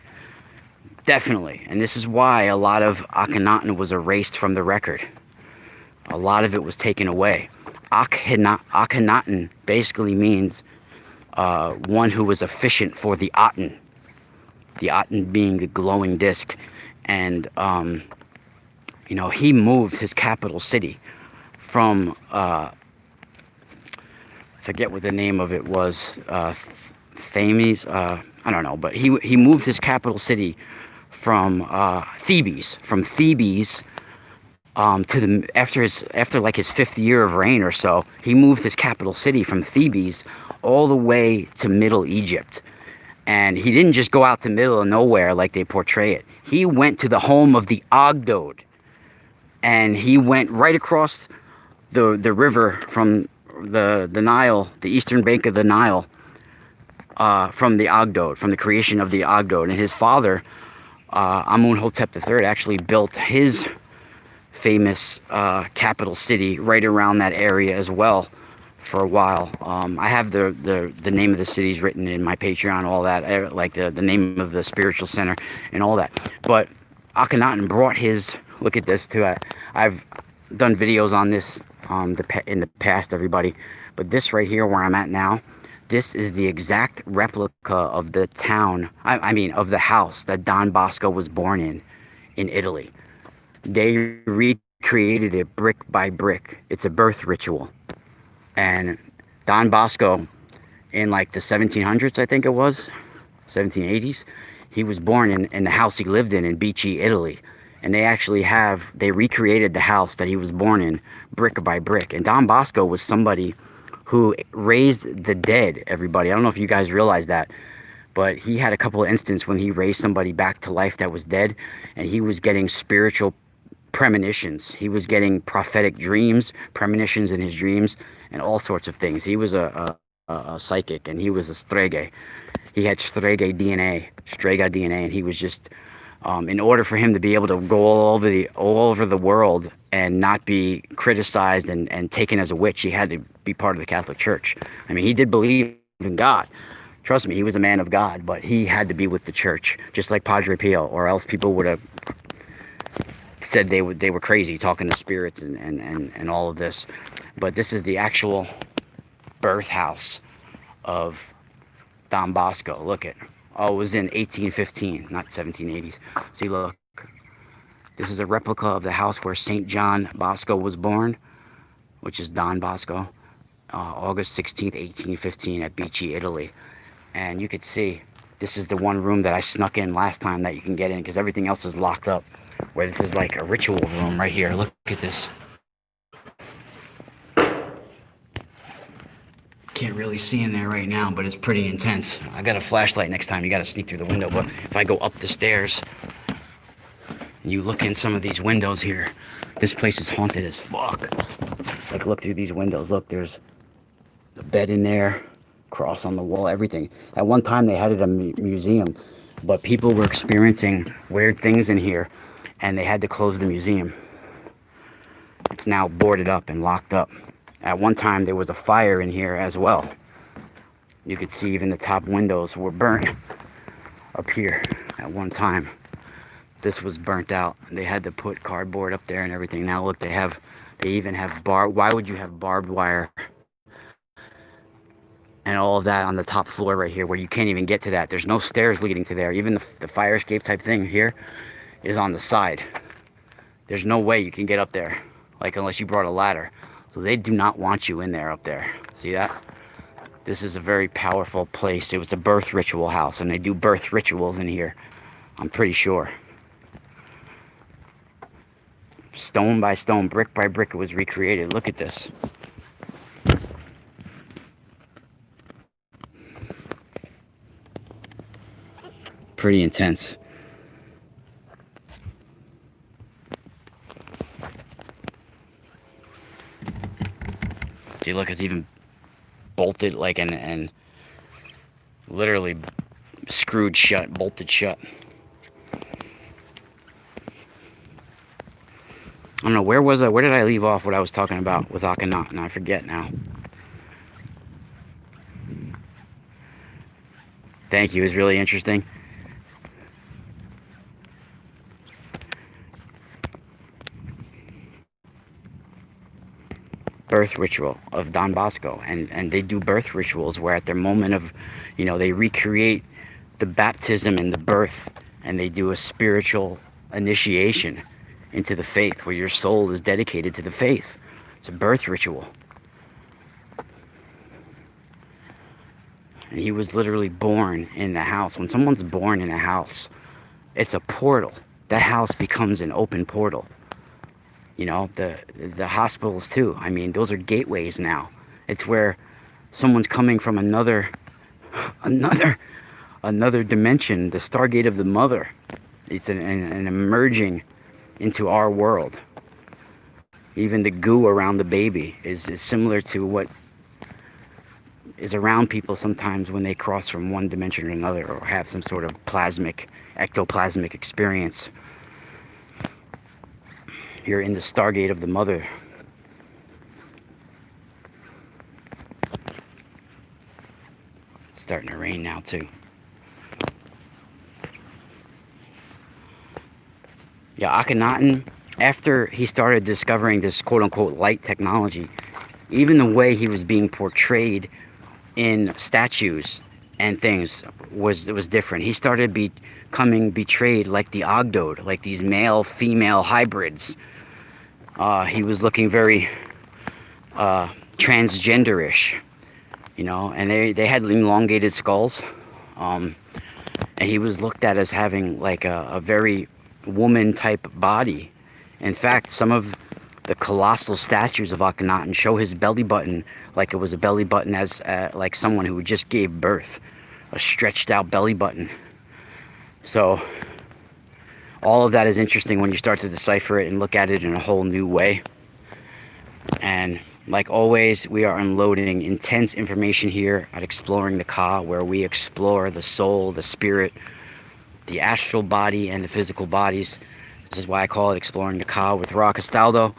Definitely. And this is why a lot of Akhenaten was erased from the record. A lot of it was taken away. Akhenaten basically means one who was efficient for the Aten. The Aten being the glowing disc. And, you know, he moved his capital city from, I forget what the name of it was, Thames, I don't know, but he moved his capital city from Thebes, to the after like his 5th year of reign or so. He moved his capital city from Thebes all the way to Middle Egypt. And he didn't just go out to middle of nowhere like they portray it. He went to the home of the Ogdode, and he went right across the river from the Nile, the eastern bank of the Nile, from the Ogdode, from the creation of the Ogdode. And his father, Amunhotep III, actually built his famous capital city right around that area as well for a while. I have the name of the cities written in my Patreon, all that, like the name of the spiritual center and all that. But Akhenaten brought his, look at this too. I've done videos on this in the past, everybody. But this right here where I'm at now, this is the exact replica of the town, I mean, of the house that Don Bosco was born in Italy. They recreated it brick by brick. It's a birth ritual. And Don Bosco, in like the 1700s, I think it was, 1780s, he was born in the house he lived in Beachy, Italy. And they recreated the house that he was born in brick by brick. And Don Bosco was somebody who raised the dead, everybody. I don't know if you guys realize that, but he had a couple of instances when he raised somebody back to life that was dead, and he was getting spiritual premonitions. He was getting prophetic dreams, premonitions in his dreams, and all sorts of things. He was a psychic, and he was a strega. He had strega DNA, and he was just, in order for him to be able to go all over the world and not be criticized and taken as a witch, he had to be part of the Catholic Church. I mean, he did believe in God. Trust me, he was a man of God, but he had to be with the church, just like Padre Pio, or else people would have said they were crazy talking to spirits and all of this. But this is the actual birth house of Don Bosco. Look at, oh, it was in 1815, not 1780s. See, look, this is a replica of the house where St. John Bosco was born, which is Don Bosco, August 16th, 1815 at Beachy, Italy. And you could see, this is the one room that I snuck in last time that you can get in, because everything else is locked up. Where this is like a ritual room right here. Look at this. Can't really see in there right now, but it's pretty intense. I got a flashlight next time. You got to sneak through the window. But if I go up the stairs and you look in some of these windows here, this place is haunted as fuck. Like, look through these windows. Look, there's a bed in there, cross on the wall, everything. At one time, they had it a museum, but people were experiencing weird things in here, and they had to close the museum. It's now boarded up and locked up. At one time, there was a fire in here as well. You could see even the top windows were burnt up here at one time. This was burnt out. They had to put cardboard up there and everything. Now look, they even have why would you have barbed wire and all of that on the top floor right here, where you can't even get to that? There's no stairs leading to there. Even the fire escape type thing here is on the side. There's no way you can get up there, like, unless you brought a ladder. So they do not want you in there up there. See that? This is a very powerful place. It was a birth ritual house, and they do birth rituals in here, I'm pretty sure. Stone by stone, brick by brick, it was recreated. Look at this. Pretty intense. See, look, it's even bolted, like, and literally screwed shut, bolted shut. I don't know, where was I? Where did I leave off what I was talking about with Akhenaten? I forget now. Thank you. It was really interesting. Birth ritual of Don Bosco, and they do birth rituals where at their moment of, they recreate the baptism and the birth, and they do a spiritual initiation into the faith where your soul is dedicated to the faith. It's a birth ritual. And he was literally born in the house. When someone's born in a house, it's a portal. That house becomes an open portal. The hospitals too. I mean, those are gateways now. It's where someone's coming from another dimension, the Stargate of the Mother. It's an emerging into our world. Even the goo around the baby is similar to what is around people sometimes when they cross from one dimension to another or have some sort of ectoplasmic experience. You're in the Stargate of the Mother. It's starting to rain now too. Yeah, Akhenaten, after he started discovering this quote-unquote light technology, even the way he was being portrayed in statues and things was different. He started becoming betrayed like the Ogdode, like these male-female hybrids. He was looking very transgenderish, and they had elongated skulls, and he was looked at as having like a very woman-type body. In fact, some of the colossal statues of Akhenaten show his belly button like it was a belly button as like someone who just gave birth, a stretched out belly button. So all of that is interesting when you start to decipher it and look at it in a whole new way. And like always, we are unloading intense information here at Exploring the Ka, where we explore the soul, the spirit, the astral body, and the physical bodies. This is why I call it Exploring the Ka with Ra Castaldo.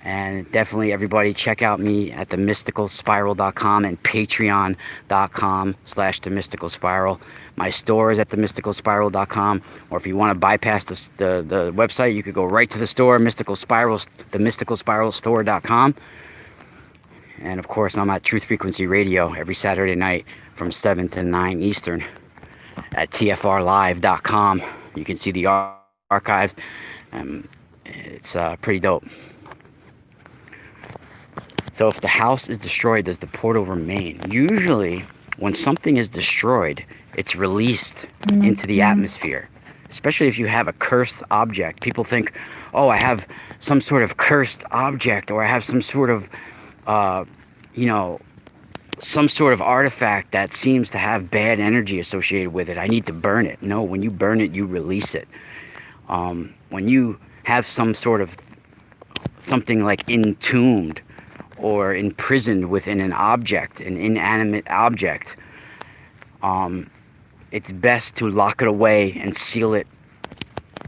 And definitely everybody check out me at themysticalspiral.com and patreon.com/themysticalspiral. My store is at themysticalspiral.com, or if you want to bypass the website, you could go right to the store, themysticalspiralstore.com. And of course, I'm at Truth Frequency Radio every Saturday night from 7 to 9 Eastern at tfrlive.com. You can see the archives. It's pretty dope. So if the house is destroyed, does the portal remain? Usually, when something is destroyed, it's released into the atmosphere. Especially if you have a cursed object. People think, oh, I have some sort of cursed object, or I have some sort of, some sort of artifact that seems to have bad energy associated with it. I need to burn it. No, when you burn it, you release it. When you have some sort of something like entombed or imprisoned within an object, an inanimate object, it's best to lock it away and seal it,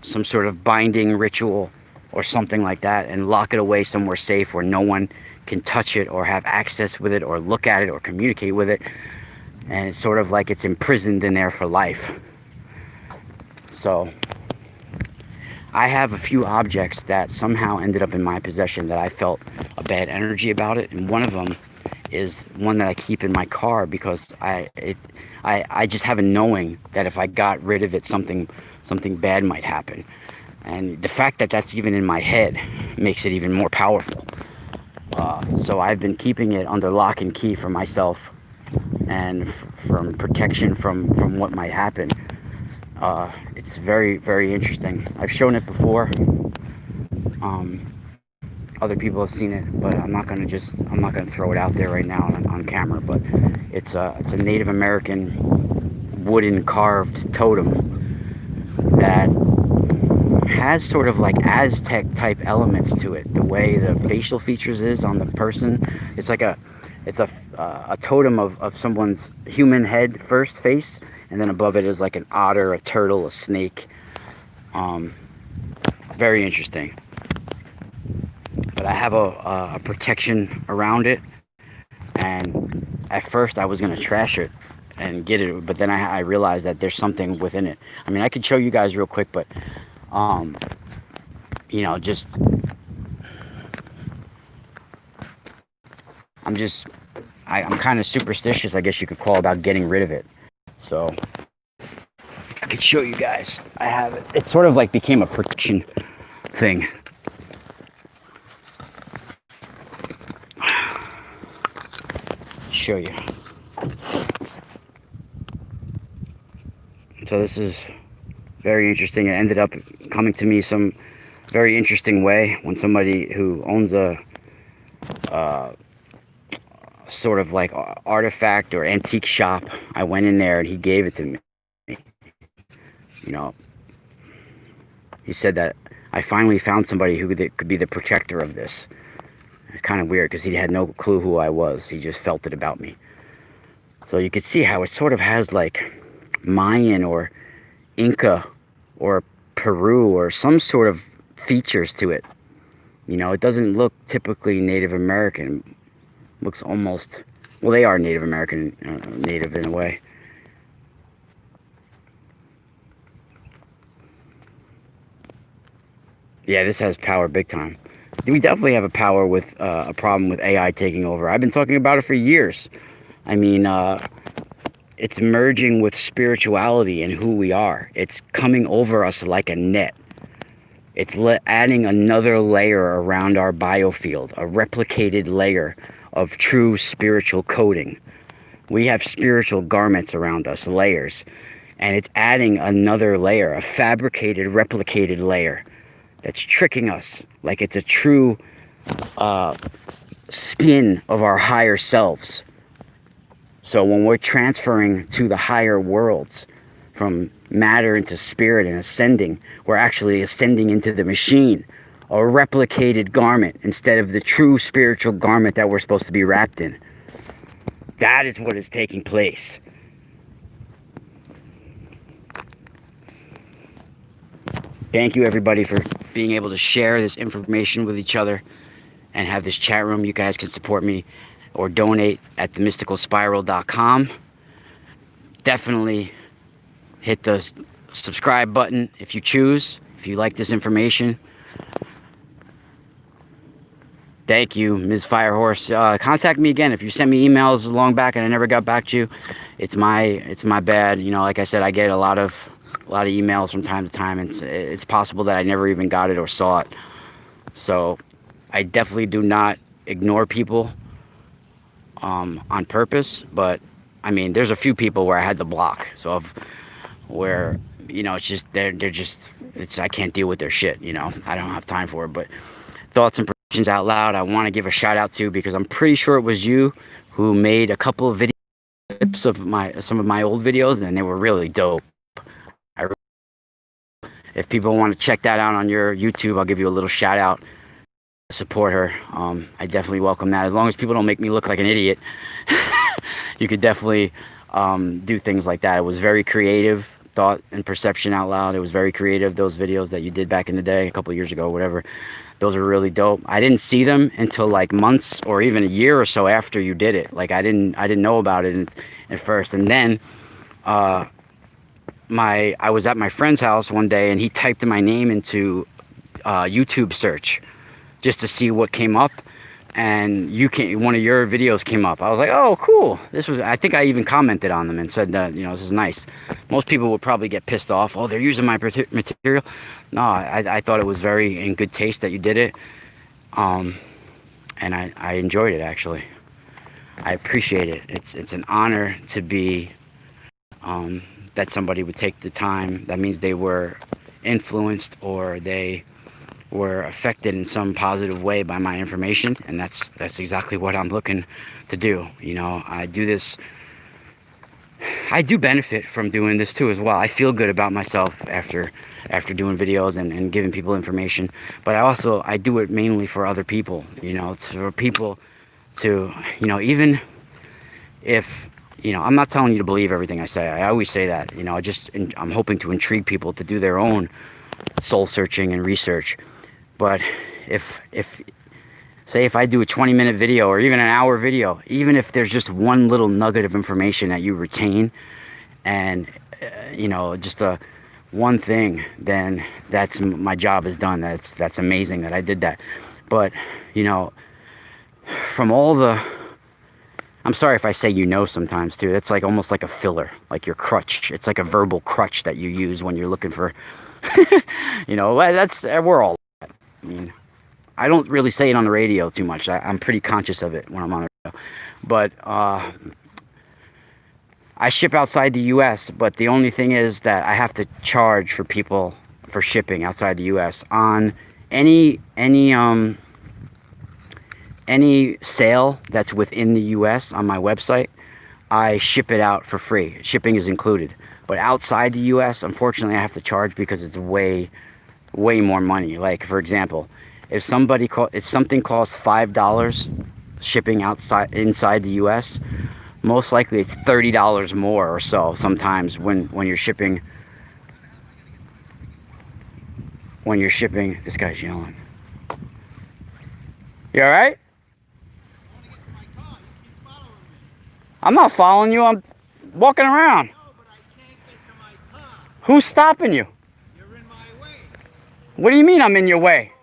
some sort of binding ritual or something like that, and lock it away somewhere safe where no one can touch it or have access with it or look at it or communicate with it. And it's sort of like it's imprisoned in there for life. So I have a few objects that somehow ended up in my possession that I felt a bad energy about it, and one of them is one that I keep in my car because I just have a knowing that if I got rid of it, something bad might happen. And the fact that that's even in my head makes it even more powerful. So I've been keeping it under lock and key for myself and from protection from what might happen. It's very, very interesting. I've shown it before. Other people have seen it, but I'm not gonna throw it out there right now on camera. But it's a Native American wooden carved totem that has sort of like Aztec type elements to it. The way the facial features is on the person, it's a totem of someone's human head first face, and then above it is like an otter, a turtle, a snake. Very interesting. but I have a protection around it. And at first I was going to trash it and get it, but then I realized that there's something within it. I mean, I could show you guys real quick, but you know, just I'm kind of superstitious, I guess you could call, about getting rid of it. So I could show you guys. I have it. It sort of like became a protection thing. Show you. So this is very interesting. It ended up coming to me some very interesting way when somebody who owns a sort of like artifact or antique shop, I went in there and he gave it to me. You know, he said that I finally found somebody who could be the protector of this. It's kind of weird because he had no clue who I was. He just felt it about me. So you could see how it sort of has like Mayan or Inca or Peru or some sort of features to it. You know, it doesn't look typically Native American. It looks almost, well, they are Native American, native in a way. Yeah, this has power big time. We definitely have a power with a problem with AI taking over. I've been talking about it for years. I mean, it's merging with spirituality and who we are. It's coming over us like a net. It's adding another layer around our biofield, a replicated layer of true spiritual coating. We have spiritual garments around us, layers, and it's adding another layer, a fabricated, replicated layer that's tricking us like it's a true skin of our higher selves. So when we're transferring to the higher worlds, from matter into spirit and ascending, we're actually ascending into the machine, a replicated garment instead of the true spiritual garment that we're supposed to be wrapped in. That is what is taking place. Thank you, everybody, for being able to share this information with each other and have this chat room. You guys can support me or donate at themysticalspiral.com. Definitely hit the subscribe button if you choose, if you like this information. Thank you, Ms. Firehorse. Contact me again if you sent me emails long back and I never got back to you. It's my bad. You know, like I said, I get a lot of emails from time to time, and it's possible that I never even got it or saw it. So I definitely do not ignore people on purpose, but I mean, there's a few people where I had to block. So where, you know, it's just they're just, I can't deal with their shit, you know. I don't have time for it. But thoughts and predictions out loud, I want to give a shout out to, because I'm pretty sure it was you who made a couple of video clips of some of my old videos, and they were really dope. If people want to check that out on your YouTube, I'll give you a little shout out. Support her. I definitely welcome that. As long as people don't make me look like an idiot, you could definitely do things like that. It was very creative, thought and perception out loud. It was very creative. Those videos that you did back in the day, a couple of years ago, whatever, those were really dope. I didn't see them until like months or even a year or so after you did it. Like I didn't know about it at first. And then I was at my friend's house one day, and he typed my name into YouTube search just to see what came up, and one of your videos came up. I was like, oh, cool. I think I even commented on them and said that, you know, this is nice. Most people would probably get pissed off. Oh, they're using my material. No, I thought it was very in good taste that you did it. And I enjoyed it, actually. I appreciate it. It's an honor to be, that somebody would take the time. That means they were influenced or they were affected in some positive way by my information, and that's exactly what I'm looking to do. You know, I do benefit from doing this too as well. I feel good about myself after doing videos and giving people information, but I do it mainly for other people. You know, it's for people to, you know, even if, you know, I'm not telling you to believe everything I say. I always say that, you know, I'm hoping to intrigue people to do their own soul searching and research. But if say if I do a 20-minute video or even an hour video, even if there's just one little nugget of information that you retain, and you know, just a one thing, then that's my job is done. That's amazing that I did that. But you know, from all the, I'm sorry if I say you know sometimes too. That's like almost like a filler, like your crutch. It's like a verbal crutch that you use when you're looking for, you know, that's, we're all, I mean, I don't really say it on the radio too much. I'm pretty conscious of it when I'm on the radio. But I ship outside the U.S., but the only thing is that I have to charge for people for shipping outside the U.S. on any sale that's within the U.S. on my website. I ship it out for free. Shipping is included. But outside the U.S., unfortunately, I have to charge because it's way more money. Like, for example, if something costs $5 shipping inside the U.S., most likely it's $30 more or so sometimes when you're shipping. This guy's yelling. You all right? I'm not following you. I'm walking around. No, but I can't get to my car. Who's stopping you? You're in my way. What do you mean I'm in your way?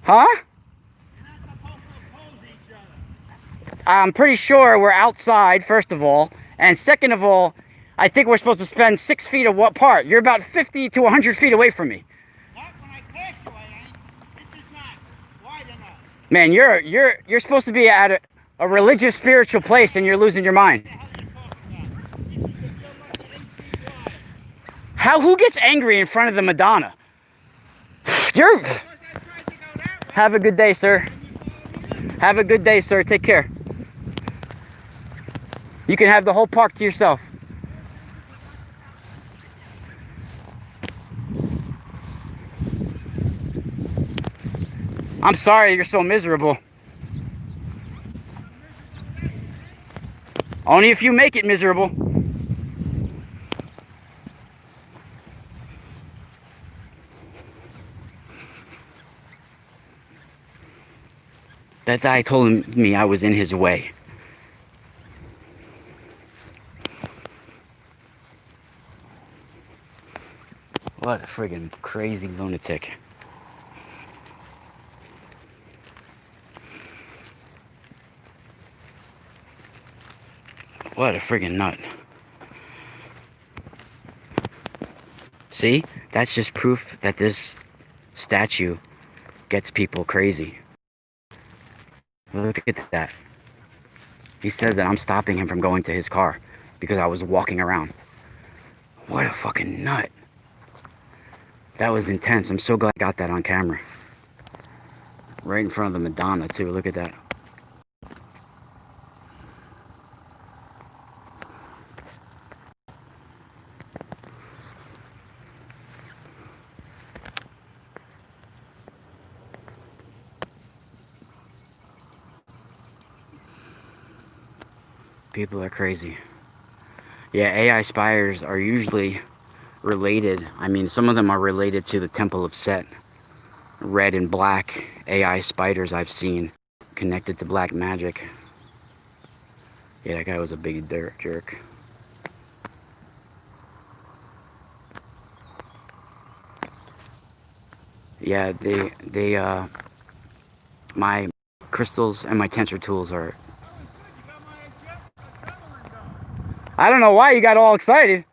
Huh? You're not supposed to oppose each other. I'm pretty sure we're outside, first of all. And second of all, I think we're supposed to spend 6 feet apart. You're about 50 to 100 feet away from me. Not when I pass you, I ain't. This is not wide enough. Man, you're supposed to be at a religious, spiritual place, and you're losing your mind. What the hell are you talking about? This is the like 8 feet wide. Who gets angry in front of the Madonna? You're... Because I tried to go that way. Have a good day, sir. And you followed me. Have a good day, sir. Take care. You can have the whole park to yourself. I'm sorry you're so miserable. Only if you make it miserable. That guy told me I was in his way. What a friggin' crazy lunatic. What a friggin' nut. See? That's just proof that this statue gets people crazy. Look at that. He says that I'm stopping him from going to his car because I was walking around. What a fucking nut. That was intense. I'm so glad I got that on camera. Right in front of the Madonna, too. Look at that. People are crazy. Yeah, AI spires are usually related. I mean, some of them are related to the Temple of Set. Red and black AI spiders I've seen connected to black magic. Yeah, that guy was a big jerk. Yeah, my crystals and my tensor tools are... I don't know why you got all excited.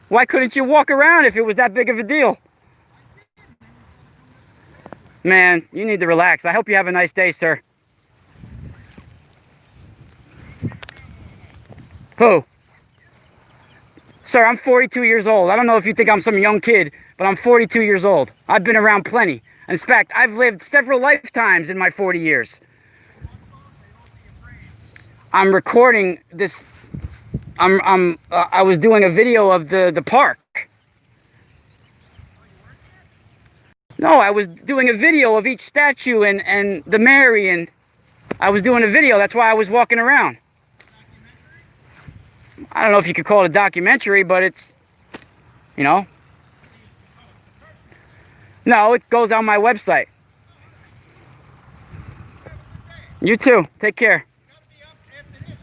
Why couldn't you walk around if it was that big of a deal? Man, you need to relax. I hope you have a nice day, sir. Who? Sir, I'm 42 years old. I don't know if you think I'm some young kid, but I'm 42 years old. I've been around plenty. In fact, I've lived several lifetimes in my 40 years. I'm recording this. I was doing a video of the park. No, I was doing a video of each statue and the Mary, and I was doing a video. That's why I was walking around. I don't know if you could call it a documentary, but it's, you know. No, it goes on my website. You too. Take care. Gotta be up after this,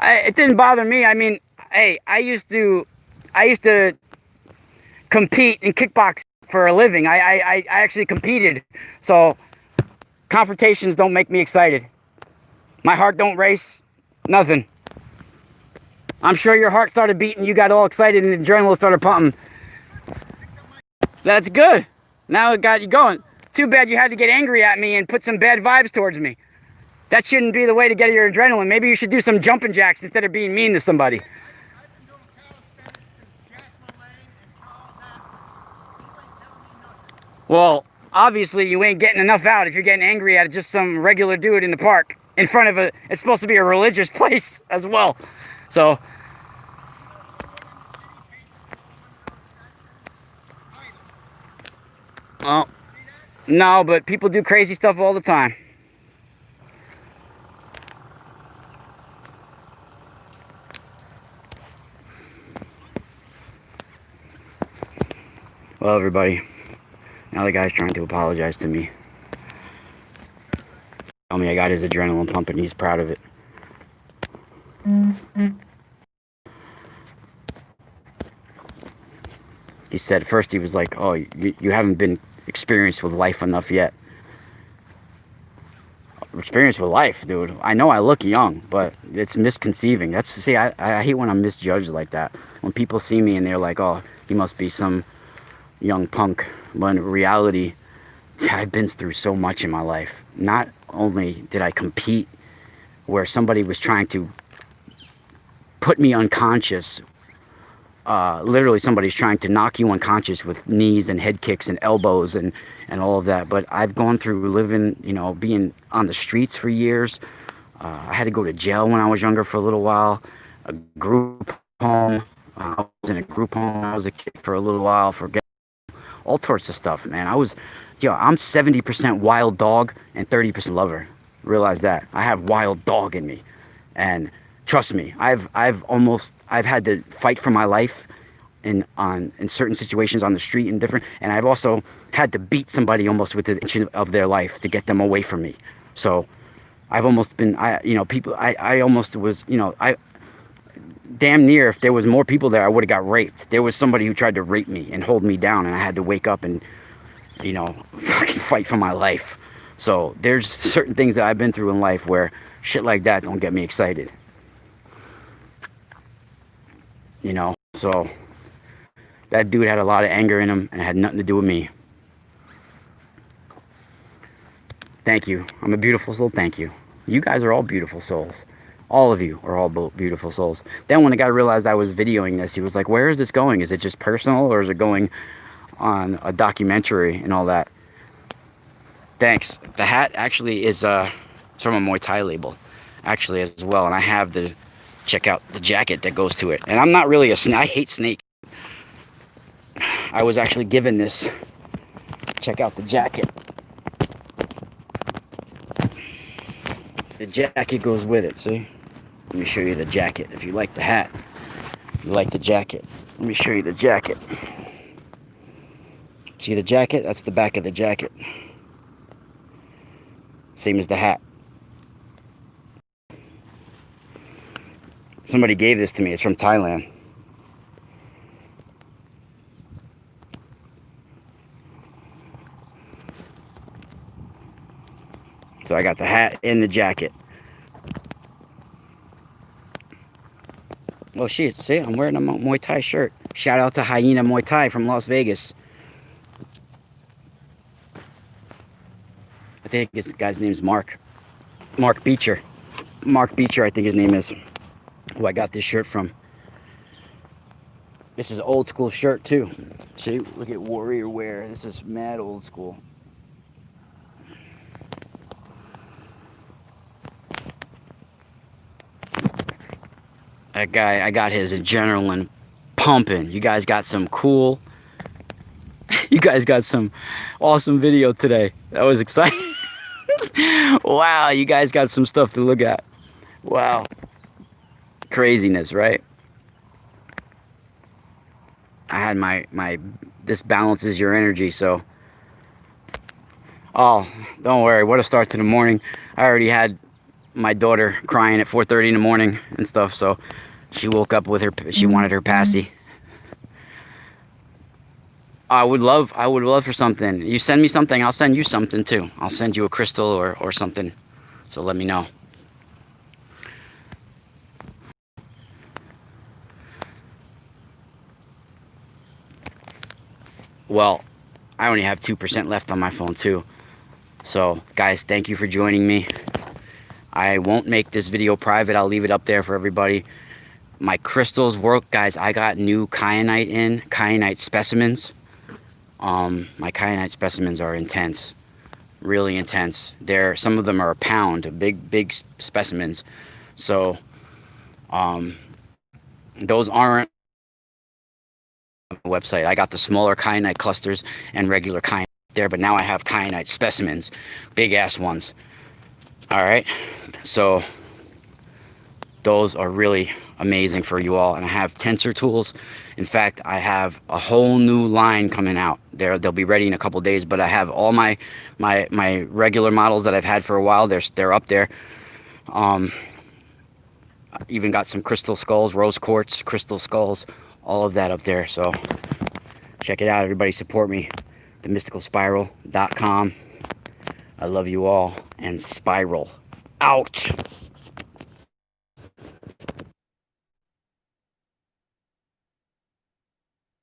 right? It didn't bother me. I mean, hey, I used to compete in kickboxing for a living. I actually competed. So confrontations don't make me excited. My heart don't race. Nothing. I'm sure your heart started beating. You got all excited and the adrenaline started pumping. That's good. Now it got you going. Too bad you had to get angry at me and put some bad vibes towards me. That shouldn't be the way to get your adrenaline. Maybe you should do some jumping jacks instead of being mean to somebody. I've been doing calisthenics since Jack Malay and Charles Atlas. You ain't telling me nothing. Well, obviously you ain't getting enough out if you're getting angry at just some regular dude in the park in front of it's supposed to be a religious place as well. So, well, no, but people do crazy stuff all the time. Well, everybody, now the guy's trying to apologize to me. Tell me I got his adrenaline pumping. He's proud of it. He said, first he was like, oh, you haven't been experienced with life enough yet. Experience with life, dude. I know I look young, but it's misconceiving. I hate when I'm misjudged like that. When people see me and they're like, oh, he must be some young punk. But in reality, I've been through so much in my life. Not only did I compete where somebody was trying to put me unconscious, literally somebody's trying to knock you unconscious with knees and head kicks and elbows and all of that. But I've gone through living, being on the streets for years. I had to go to jail when I was younger for a little while. A group home. I was in a group home when I was a kid for a little while for all sorts of stuff, man. I'm 70% wild dog and 30% lover. Realize that. I have wild dog in me. And trust me, I've had to fight for my life in certain situations on the street and different, and I've also had to beat somebody almost with an inch of their life to get them away from me. So I've almost been, I almost was, I damn near, if there was more people there, I would have got raped. There was somebody who tried to rape me and hold me down, and I had to wake up and, fucking fight for my life. So there's certain things that I've been through in life where shit like that don't get me excited. So that dude had a lot of anger in him and it had nothing to do with me. Thank you. I'm a beautiful soul. Thank you. You guys are all beautiful souls. All of you are all beautiful souls. Then when the guy realized I was videoing this, he was like, where is this going? Is it just personal or is it going on a documentary and all that? Thanks. The hat actually is it's from a Muay Thai label actually as well. And I have check out the jacket that goes to it. And I'm not really I hate snake. I was actually given this. Check out the jacket. The jacket goes with it, see? Let me show you the jacket. If you like the hat, you like the jacket. Let me show you the jacket. See the jacket? That's the back of the jacket. Same as the hat. Somebody gave this to me. It's from Thailand. So I got the hat and the jacket. Well, shit, see, I'm wearing a Muay Thai shirt. Shout out to Hyena Muay Thai from Las Vegas. I think this guy's name's Mark. Mark Beecher. Mark Beecher, I think his name is. Who I got this shirt from. This is an old school shirt too. See, look at warrior wear. This is mad old school. That guy, I got his adrenaline pumping. You guys got some cool. You guys got some awesome video today. That was exciting. Wow, you guys got some stuff to look at. Wow. Craziness, right? I had my this balances your energy, so Oh, don't worry. What a start to the morning. I already had my daughter crying at 4:30 in the morning and stuff, so she woke up with her, she wanted her passy. I would love for something. You send me something, I'll send you something too. I'll send you a crystal or something. So let me know. Well, I only have 2% left on my phone too. So guys, thank you for joining me. I won't make this video private. I'll leave it up there for everybody. My crystals work, guys. I got new kyanite specimens. My kyanite specimens are intense, really intense. Some of them are a pound, big specimens. So those aren't on the website. I got the smaller kyanite clusters and regular kyanite there, but now I have kyanite specimens, big ass ones. All right, so those are really amazing for you all. And I have tensor tools. In fact, I have a whole new line coming out. They'll be ready in a couple days, but I have all my regular models that I've had for a while. They're up there. I even got some crystal skulls, rose quartz crystal skulls, all of that up there. So check it out, everybody. Support me. themysticalspiral.com. I love you all, and spiral out.